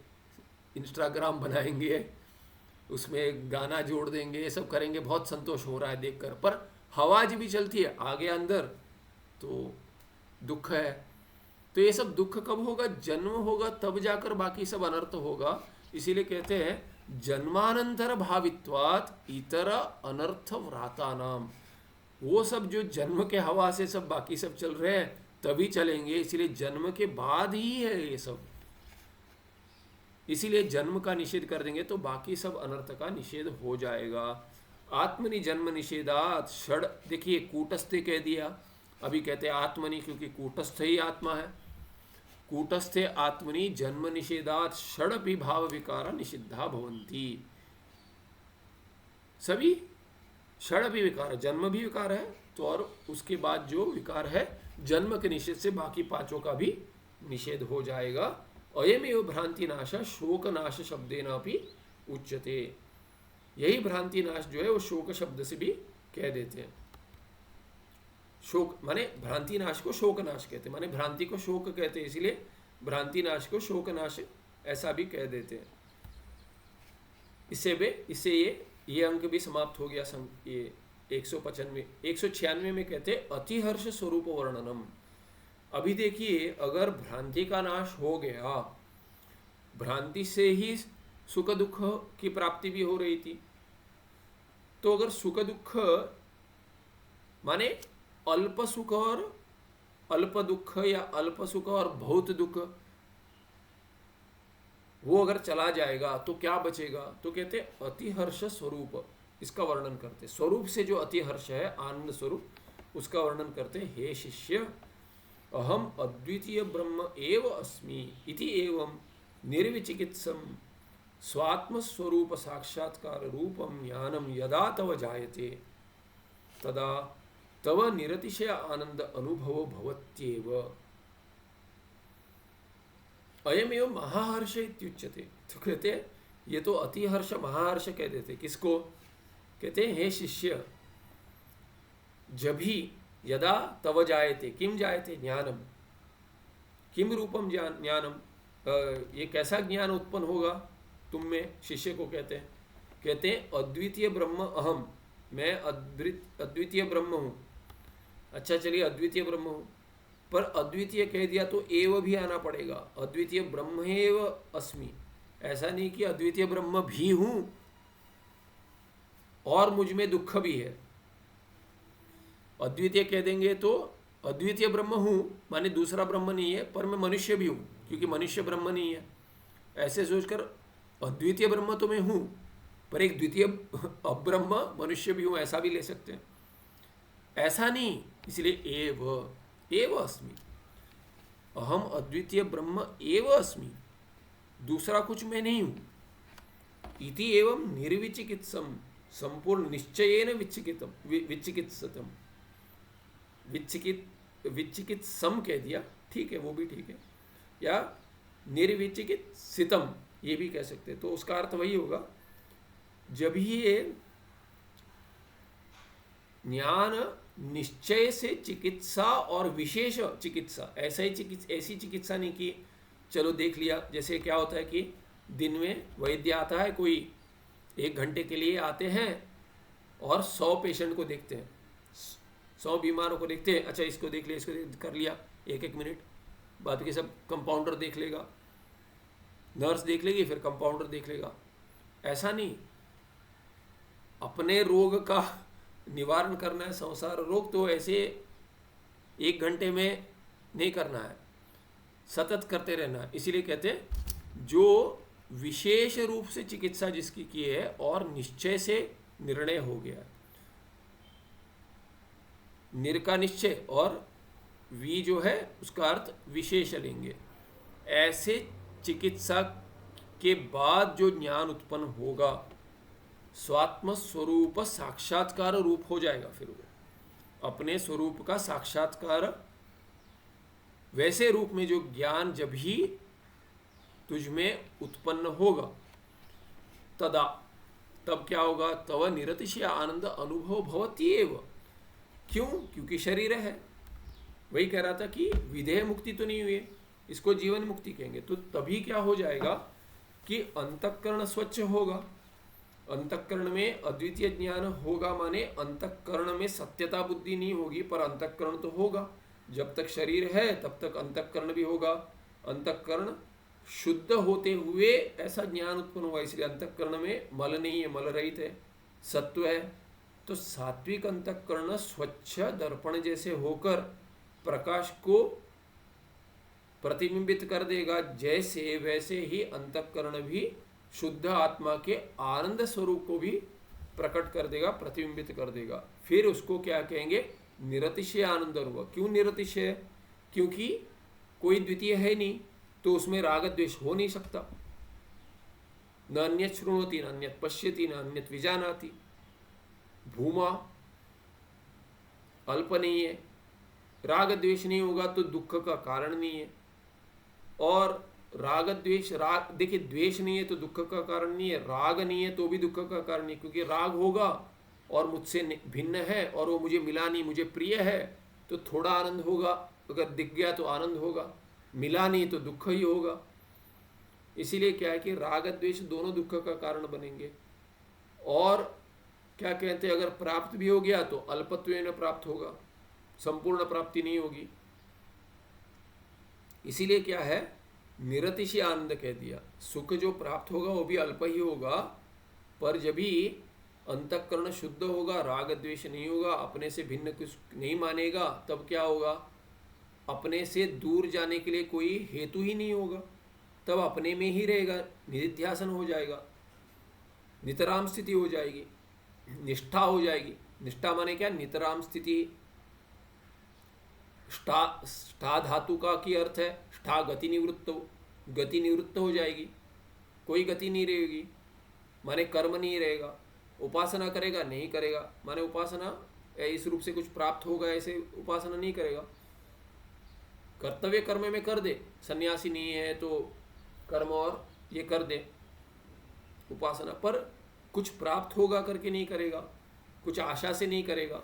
Speaker 1: इंस्टाग्राम बनाएंगे, उसमें गाना जोड़ देंगे, ये सब करेंगे, बहुत संतोष हो रहा है देखकर। पर हवा जब भी चलती है आगे अंदर तो दुख है। तो ये सब दुख कब होगा, जन्म होगा तब जाकर बाकी सब अनर्थ होगा। इसीलिए कहते हैं जन्मानंतर भावित्वात इतर अनर्थ व्राता नाम, वो सब जो जन्म के हवा से सब बाकी सब चल रहे हैं तभी चलेंगे, इसीलिए जन्म के बाद ही है ये सब। इसीलिए जन्म का निषेध कर देंगे तो बाकी सब अनर्थ का निषेध हो जाएगा। आत्मनि जन्म निषेधात षड, देखिए कूटस्थ कह दिया, अभी कहते हैं आत्मनि, क्योंकि कूटस्थ ही आत्मा है। कूटस्थे आत्मनि जन्म निषेधात षडपि भाव विकार निषिद्धा भवंती, सभी षडपि विकार, जन्म भी विकार है तो और उसके बाद जो विकार है जन्म के निषेध से बाकी पांचों का भी निषेध हो जाएगा। अयमेव भ्रांति नाश शोक नाश शब्देना भी उच्यते, यही भ्रांति नाश जो है वो शोक शब्द से भी कह देते हैं। शोक माने भ्रांति नाश को शोक नाश कहते हैं, माने भ्रांति को शोक कहते हैं, इसलिए भ्रांति नाश को शोक नाश ऐसा भी कह देते हैं। इससे ये अंक भी समाप्त हो गया। ये 195 में कहते हैं अतिहर्ष स्वरूप वर्णनम। अभी देखिए अगर भ्रांति का नाश हो गया, भ्रांति से ही सुख दुख की प्राप्ति भी हो रही थी, तो अगर सुख दुख माने अल्प सुख और अल्प दुख या अल्प सुख और बहुत दुख, वो अगर चला जाएगा तो क्या बचेगा, तो कहते अतिहर्ष स्वरूप, इसका वर्णन करते, स्वरूप से जो अतिहर्ष है आनंद स्वरूप उसका वर्णन करते। हे शिष्य अहम अद्वितीय ब्रह्म एव अस्मि इति एवं निर्विचिकित्सम स्वात्म स्वरूप साक्षात्कार रूपम ज्ञानम यदा तव जायते तदा तव निरतिशय आनंद अनुभव भवत्येव। अयमेव महाहर्ष इत्युच्यते। तो कहते हैं ये तो अतिहर्ष महाहर्ष कह देते, किसको कहते हैं, हे शिष्य जब ही यदा तव जायते, किम जायते, ज्ञानम, किम रूपम ज्ञानम, ये कैसा ज्ञान उत्पन्न होगा तुम में, शिष्य को कहते हैं अद्वितीय ब्रह्म अहम, मैं अद्वितीय ब्रह्म हूँ। अच्छा चलिए अद्वितीय ब्रह्म हूँ, पर अद्वितीय कह दिया तो एव भी आना पड़ेगा, अद्वितीय ब्रह्म एव अस्मि, ऐसा नहीं कि अद्वितीय ब्रह्म भी हूँ और मुझ में दुख भी है। अद्वितीय कह देंगे तो अद्वितीय ब्रह्म हूँ माने दूसरा ब्रह्म नहीं है, पर मैं मनुष्य भी हूँ क्योंकि मनुष्य ब्रह्म नहीं है, ऐसे सोचकर अद्वितीय ब्रह्म तो मैं हूँ पर एक द्वितीय अब्रह्म मनुष्य भी हूँ, ऐसा भी ले सकते हैं। ऐसा नहीं, इसलिए एव अस्मि, अहम अद्वितीय ब्रह्म एव अस्मि, दूसरा कुछ मैं नहीं हूँ। इति एवं निर्विचिकित्सम, संपूर्ण निश्चयेन विचिकित्सतम, विचिकित्सम कह दिया, ठीक है वो भी ठीक है, या निर्विचिकित्सितम ये भी कह सकते हैं। तो उसका अर्थ वही होगा, जब ही ये ज्ञान निश्चय से चिकित्सा और विशेष चिकित्सा, ऐसी चिकित्सा नहीं कि चलो देख लिया। जैसे क्या होता है कि दिन में वैद्य आता है, कोई 1 घंटे के लिए आते हैं और 100 पेशेंट को देखते हैं, 100 बीमारों को देखते हैं। अच्छा इसको देख लिया, इसको कर लिया 1-1 मिनट, बाद के सब कंपाउंडर देख लेगा, नर्स देख लेगी, फिर कंपाउंडर देख लेगा। ऐसा नहीं, अपने रोग का निवारण करना है। संसार रोग तो ऐसे 1 घंटे में नहीं करना है, सतत करते रहना है। इसीलिए कहते हैं जो विशेष रूप से चिकित्सा जिसकी की है और निश्चय से निर्णय हो गया है, निर का निश्चय और वी जो है उसका अर्थ विशेष लेंगे। ऐसे चिकित्सा के बाद जो ज्ञान उत्पन्न होगा स्वात्म स्वरूप साक्षात्कार रूप हो जाएगा। फिर वो अपने स्वरूप का साक्षात्कार वैसे रूप में जो ज्ञान जब ही तुझ में उत्पन्न होगा, तदा तब क्या होगा, तव निरतिशय आनंद अनुभव भवत्येव। क्यों? क्योंकि शरीर है। वही कह रहा था कि विधेय मुक्ति तो नहीं हुई, इसको जीवन मुक्ति कहेंगे। तो तभी क्या हो जाएगा कि अंतःकरण स्वच्छ होगा, अंतःकरण में अद्वितीय ज्ञान होगा। माने अंतःकरण में सत्यता बुद्धि नहीं होगी, पर अंतःकरण तो होगा। जब तक शरीर है तब तक अंतःकरण भी होगा। अंतःकरण शुद्ध होते हुए ऐसा ज्ञान उत्पन्न हुआ, इसलिए अंतःकरण में मल नहीं है, मल रहित है, सत्व है। तो सात्विक अंतःकरण स्वच्छ दर्पण जैसे होकर प्रकाश को प्रतिबिंबित कर देगा, जैसे वैसे ही अंतःकरण भी शुद्ध आत्मा के आनंद स्वरूप को भी प्रकट कर देगा, प्रतिबिंबित कर देगा। फिर उसको क्या कहेंगे, निरतिशय आनंद अनुभव। क्यों निरतिशय? क्योंकि कोई द्वितीय है नहीं, तो उसमें राग द्वेष हो नहीं सकता। न अन्यत् शृणोति, न अन्यत् पश्यति, न अन्यत् विजानाति। भूमा अल्प नहीं है, राग द्वेष नहीं होगा तो दुख का कारण नहीं है। और राग द्वेष, राग देखिए, द्वेष नहीं है तो दुख का कारण नहीं है, राग नहीं है तो भी दुख का कारण नहीं। क्योंकि राग होगा और मुझसे भिन्न है और वो मुझे मिला नहीं, मुझे प्रिय है, तो थोड़ा आनंद होगा। अगर दिख गया तो आनंद होगा, मिला नहीं तो दुख ही होगा। इसीलिए क्या है कि राग द्वेष दोनों दुख का कारण बनेंगे। और क्या कहते हैं, अगर प्राप्त भी हो गया तो अल्पत्वेन प्राप्त होगा, संपूर्ण प्राप्ति नहीं होगी। इसीलिए क्या है, निरतिशय आनंद कह दिया। सुख जो प्राप्त होगा वो भी अल्प ही होगा, पर जब भी अंतःकरण शुद्ध होगा, राग द्वेष नहीं होगा, अपने से भिन्न कुछ नहीं मानेगा, तब क्या होगा, अपने से दूर जाने के लिए कोई हेतु ही नहीं होगा, तब अपने में ही रहेगा, निधिध्यासन हो जाएगा, नितराम स्थिति हो जाएगी, निष्ठा हो जाएगी। निष्ठा माने क्या, नितराम स्थिति।ष्ठा धातु का की अर्थ हैष्ठा गति निवृत्त, गति निवृत्त हो जाएगी, कोई गति नहीं रहेगी, माने कर्म नहीं रहेगा। उपासना करेगा, नहीं करेगा, माने उपासना इस रूप से कुछ प्राप्त होगा ऐसे उपासना नहीं करेगा। कर्तव्य कर्म में कर दे, सन्यासी नहीं है तो कर्म और ये कर दे उपासना, पर कुछ प्राप्त होगा करके नहीं करेगा, कुछ आशा से नहीं करेगा।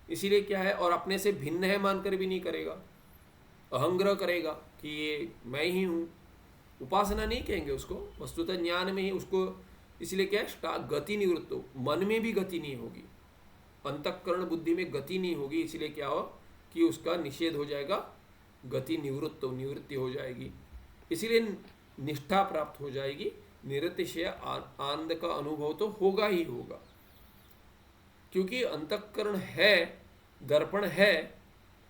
Speaker 1: इसीलिए क्या है, और अपने से भिन्न है मानकर भी नहीं करेगा, अहंग्रह करेगा कि ये मैं ही हूँ। उपासना नहीं कहेंगे उसको, वस्तुतः ज्ञान में ही उसको। इसलिए क्या है, गति निवृत्त हो, मन में भी गति नहीं होगी, अंतःकरण बुद्धि में गति नहीं होगी। इसलिए क्या हो कि उसका निषेध हो जाएगा, गति निवृत्त हो, निवृत्ति हो जाएगी। इसीलिए निष्ठा प्राप्त हो जाएगी, निरतिशय आनंद का अनुभव तो होगा ही होगा। क्योंकि अंतःकरण है, दर्पण है,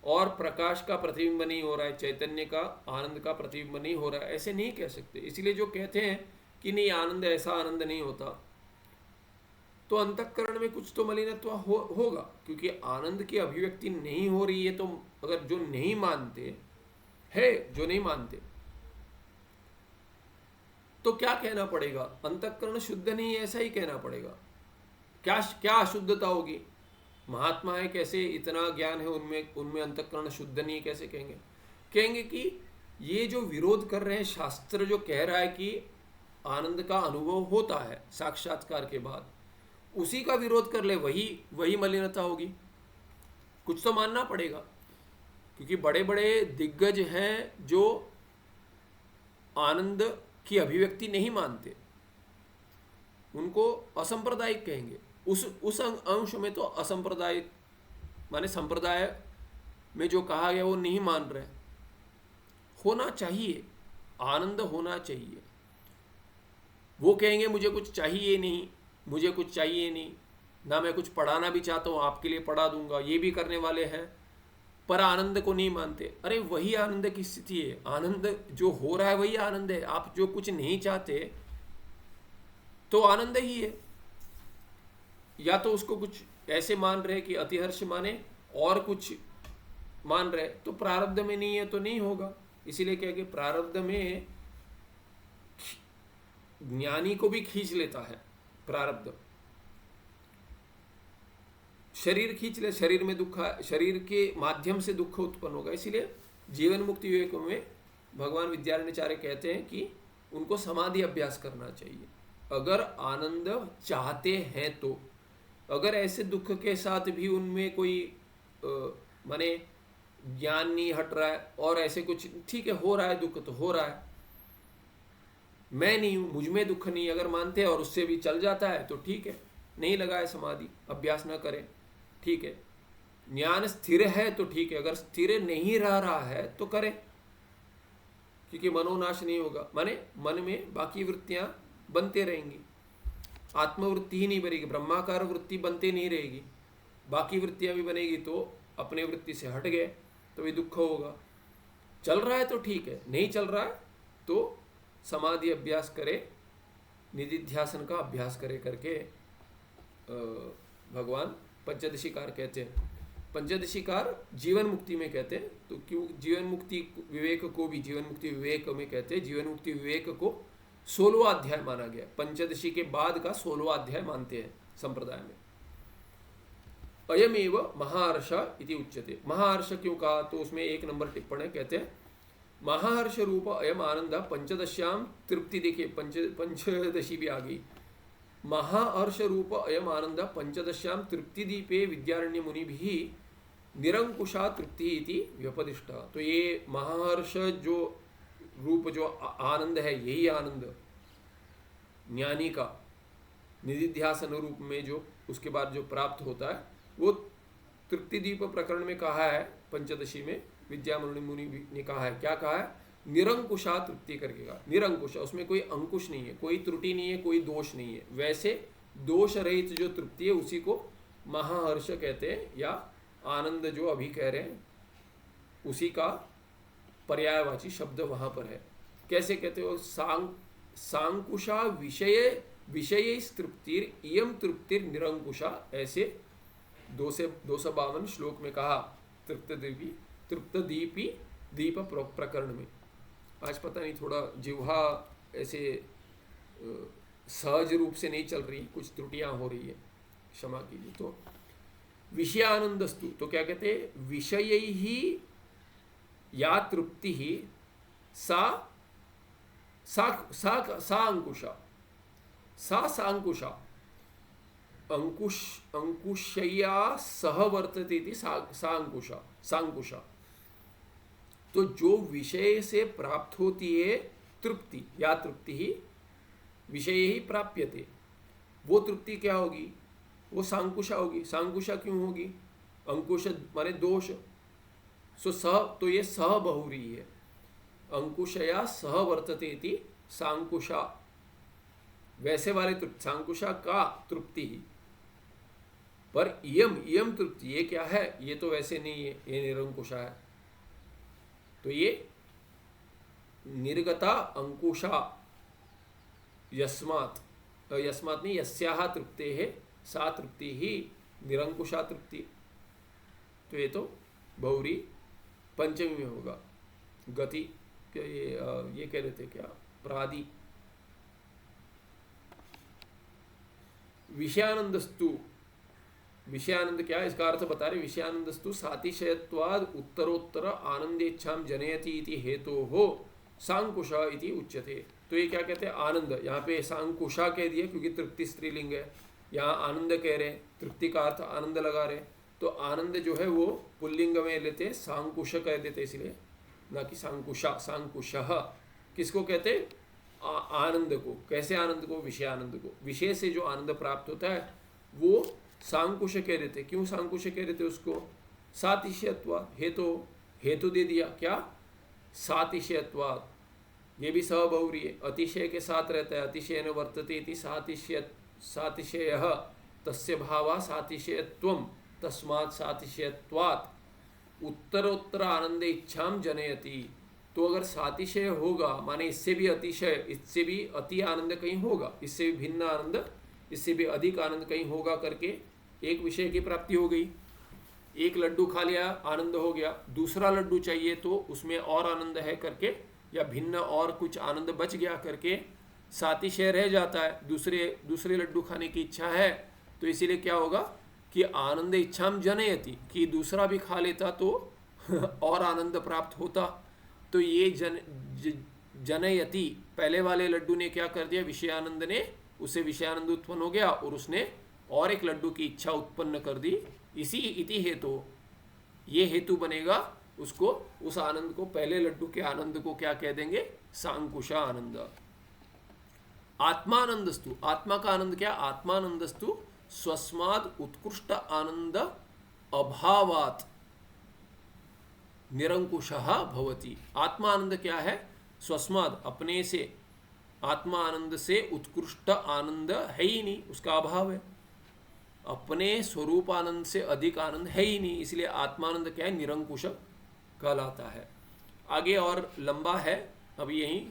Speaker 1: और प्रकाश का प्रतिबिंब नहीं हो रहा है, चैतन्य का आनंद का प्रतिबिंब नहीं हो रहा है, ऐसे नहीं कह सकते। इसलिए जो कहते हैं कि नहीं आनंद, ऐसा आनंद नहीं होता, तो अंतःकरण में कुछ तो मलिनत्व होगा। क्योंकि आनंद की अभिव्यक्ति नहीं हो रही है, तो अगर जो नहीं मानते है, जो नहीं मानते, तो क्या कहना पड़ेगा, अंतःकरण शुद्ध नहीं है, ऐसा ही कहना पड़ेगा। क्या अशुद्धता होगी? महात्मा है, कैसे इतना ज्ञान है उनमें, उनमें अंतःकरण शुद्ध नहीं, कैसे कहेंगे? कहेंगे कि ये जो विरोध कर रहे हैं, शास्त्र जो कह रहा है कि आनंद का अनुभव होता है साक्षात्कार के बाद, उसी का विरोध कर ले, वही वही मलिनता होगी। कुछ तो मानना पड़ेगा, क्योंकि बड़े बड़े दिग्गज हैं जो आनंद की अभिव्यक्ति नहीं मानते, उनको असंप्रदायिक कहेंगे। उस अंश में तो असंप्रदायिक माने संप्रदाय में जो कहा गया वो नहीं मान रहे। होना चाहिए, आनंद होना चाहिए। वो कहेंगे मुझे कुछ चाहिए नहीं, मुझे कुछ चाहिए नहीं, ना मैं कुछ पढ़ाना भी चाहता हूँ, आपके लिए पढ़ा दूंगा, ये भी करने वाले हैं, पर आनंद को नहीं मानते। अरे वही आनंद की स्थिति है, आनंद जो हो रहा है वही आनंद है। आप जो कुछ नहीं चाहते तो आनंद ही है। या तो उसको कुछ ऐसे मान रहे कि अतिहर्ष माने और कुछ मान रहे, तो प्रारब्ध में नहीं है तो नहीं होगा। इसीलिए क्या कि प्रारब्ध में ज्ञानी को भी खींच लेता है प्रारब्ध। शरीर खींच ले, शरीर में दुख, शरीर के माध्यम से दुख उत्पन्न होगा। इसीलिए जीवन मुक्ति विवेक में भगवान विद्यारण्यचार्य कहते हैं कि उनको समाधि अभ्यास करना चाहिए अगर आनंद चाहते हैं तो। अगर ऐसे दुख के साथ भी उनमें कोई माने ज्ञान नहीं हट रहा है और ऐसे कुछ ठीक है, हो रहा है दुख तो हो रहा है, मैं नहीं हूं, मुझ में दुख नहीं, अगर मानते हैं और उससे भी चल जाता है तो ठीक है, नहीं लगा है समाधि, अभ्यास न करें, ठीक है। ज्ञान स्थिर है तो ठीक है, अगर स्थिर नहीं रह रहा है तो करें, क्योंकि मनोनाश नहीं होगा। माने मन में बाकी वृत्तियां बनते रहेंगी, आत्मवृत्ति ही नहीं बनेगी, ब्रह्माकार वृत्ति बनते नहीं रहेगी, बाकी वृत्तियां भी बनेगी तो अपने वृत्ति से हट गए तो भी दुख होगा। चल रहा है तो ठीक है, नहीं चल रहा है तो समाधि अभ्यास करे, निधिध्यासन का अभ्यास करे करके भगवान पंचदशीकार कहते हैं। पंचदशीकार जीवन मुक्ति में कहते हैं, तो क्यों जीवन मुक्ति विवेक को भी जीवन मुक्ति विवेक में कहते हैं। जीवन मुक्ति विवेक को 16वां अध्याय माना गया, पंचदशी के बाद का 16वां अध्याय मानते हैं संप्रदाय में। अयमेव महाहर्ष इति उच्यते। महाहर्ष क्यों कहा, तो उसमें 1 नंबर टिप्पणी है, कहते हैं महाहर्ष रूप अयम आनंद पंचदश्याम तृप्ति। देखिए पंचदशी भी आ गई। महाहर्ष रूप अयम आनंद पंचदश्याम तृप्ति दीपे विद्यारण्य मुनि भी निरंकुशा तृप्ति इति व्यपदिष्टा। तो ये महाहर्ष जो रूप जो आनंद है, यही आनंद ज्ञानी का निधिध्यासन रूप में जो उसके बाद जो प्राप्त होता है वो तृप्ति दीप प्रकरण में कहा है। पंचदशी में विद्यामणि मुनि ने कहा है, क्या कहा है, निरंकुशा तृप्ति करके कहा। निरंकुश, उसमें कोई अंकुश नहीं है, कोई त्रुटि नहीं है, कोई दोष नहीं है, वैसे दोष रहित जो तृप्ति है उसी को महाहर्ष कहते हैं, या आनंद जो अभी कह रहे हैं उसी का पर्यायवाची शब्द वहां पर है। कैसे कहते हो, सांकुशा विषय विषय तृप्तिर इयम तृप्तिर निरंकुशा, ऐसे 252 श्लोक में कहा तृप्त दीपी दीप प्रकरण में। आज पता नहीं थोड़ा जिह्वा ऐसे सहज रूप से नहीं चल रही, कुछ त्रुटियां हो रही है, क्षमा कीजिए। तो विषयानंदस्तु, तो क्या कहते हैं, विषय ही या तृप्ति ही सा अंकुशा, सा अंकुशा, अंकुशया सह वर्तते थी सांकुशा, सांकुशा। तो जो विषय से प्राप्त होती है तृप्ति, या तृप्ति ही विषय ही प्राप्यते, वो तृप्ति क्या होगी, वो सांकुशा होगी। सांकुशा क्यों होगी, अंकुश माने दोष, सो सह, तो ये सह बहुरी है, अंकुशया सह वर्तते थी सांकुशा, वैसे वाले तृप्ति, सांकुशा का तृप्ति ही। पर इयम तृप्ति ये क्या है, ये तो वैसे नहीं है, ये निरंकुशा है। तो ये निर्गता अंकुशा यस्मात् नहीं, यस्याः तृप्ते है सा तृप्ति ही निरंकुशा तृप्ति। तो ये तो बहुरी पंचमी में होगा। गति ये कह रहे थे क्या, प्रादि। विषयानंदस्तु विषयानंद क्या है, इसका अर्थ बता रहे, विषयानंदस्तु सातिशयत्वाद उत्तरोत्तर आनंदेच्छाम जनयति इति हेतोः सांकुश इति उच्यते। तो ये क्या कहते हैं, आनंद, यहाँ पे सांकुशा कह दिया क्योंकि तृप्ति स्त्रीलिंग है, यहाँ आनंद कह रहे, तृप्ति का अर्थ आनंद लगा रहे, तो आनंद जो है वो पुल्लिंग में लेते सांकुश कह देते इसलिए, ना कि सांकुशा। सांकुशः किसको कहते, आनंद को। कैसे आनंद को, विषय आनंद को। विषय से जो आनंद प्राप्त होता है वो सांकुश कह देते। क्यों सांकुश कह देते उसको, सातिशयत्वाद, हेतु दे दिया क्या, सातिशयत्वाद, ये भी सबहुरी है, अतिशय के साथ रहता है, अतिशय न वर्तते इति सातिशयः तस्य भावा सातिशयत्वम तस्मात् सातिशयत्वात् उत्तरोत्तर आनंद इच्छाम जनयति। तो अगर सातिशय होगा माने इससे भी अतिशय, इससे भी अति आनंद कहीं होगा, इससे भी भिन्न आनंद, इससे भी अधिक आनंद कहीं होगा करके एक विषय की प्राप्ति हो गई। एक लड्डू खा लिया, आनंद हो गया, दूसरा लड्डू चाहिए तो उसमें और आनंद है करके, या भिन्न और कुछ आनंद बच गया करके सातिशय रह जाता है, दूसरे लड्डू खाने की इच्छा है, तो इसीलिए क्या होगा कि आनंद इच्छाम जनयति, कि दूसरा भी खा लेता तो और आनंद प्राप्त होता। तो ये जनयति, पहले वाले लड्डू ने क्या कर दिया, विषयानंद ने, उसे विषयानंद उत्पन्न हो गया और उसने और एक लड्डू की इच्छा उत्पन्न कर दी। इसी इति हेतु, ये हेतु बनेगा उसको, उस आनंद को, पहले लड्डू के आनंद को क्या कह देंगे, सांकुशा आनंद। आत्मानंदस्तु, आत्मा का आनंद क्या, आत्मानंदस्तु स्वस्माद उत्कृष्ट आनंद अभावात निरंकुशः भवति। आत्मा आनंद क्या है, स्वस्माद, अपने से, आत्मा आनंद से उत्कृष्ट आनंद है ही नहीं, उसका अभाव है, अपने स्वरूप आनंद से अधिक आनंद है ही नहीं, इसलिए आत्मानंद क्या है, निरंकुश कहलाता है। आगे और लंबा है, अभी यहीं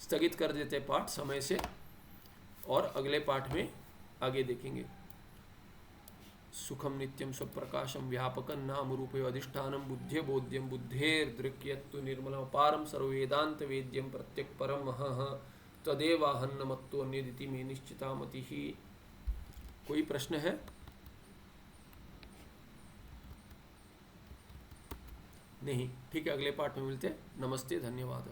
Speaker 1: स्थगित कर देते पाठ समय से, और अगले पाठ में आगे देखेंगे। सुखम नित्यम स्वप्रकाशम व्यापकं नाम रूपयो अधिष्ठानम बुद्धे बोध्यम बुद्धेर्दृक्यत्व निर्मलम पारम सर्ववेदांत वेद्यम प्रत्यक परम महः तदेवाहन्नमत्तो अन्यदिति में निश्चिता मति ही। कोई प्रश्न है? नहीं, ठीक है, अगले पाठ में मिलते हैं। नमस्ते, धन्यवाद।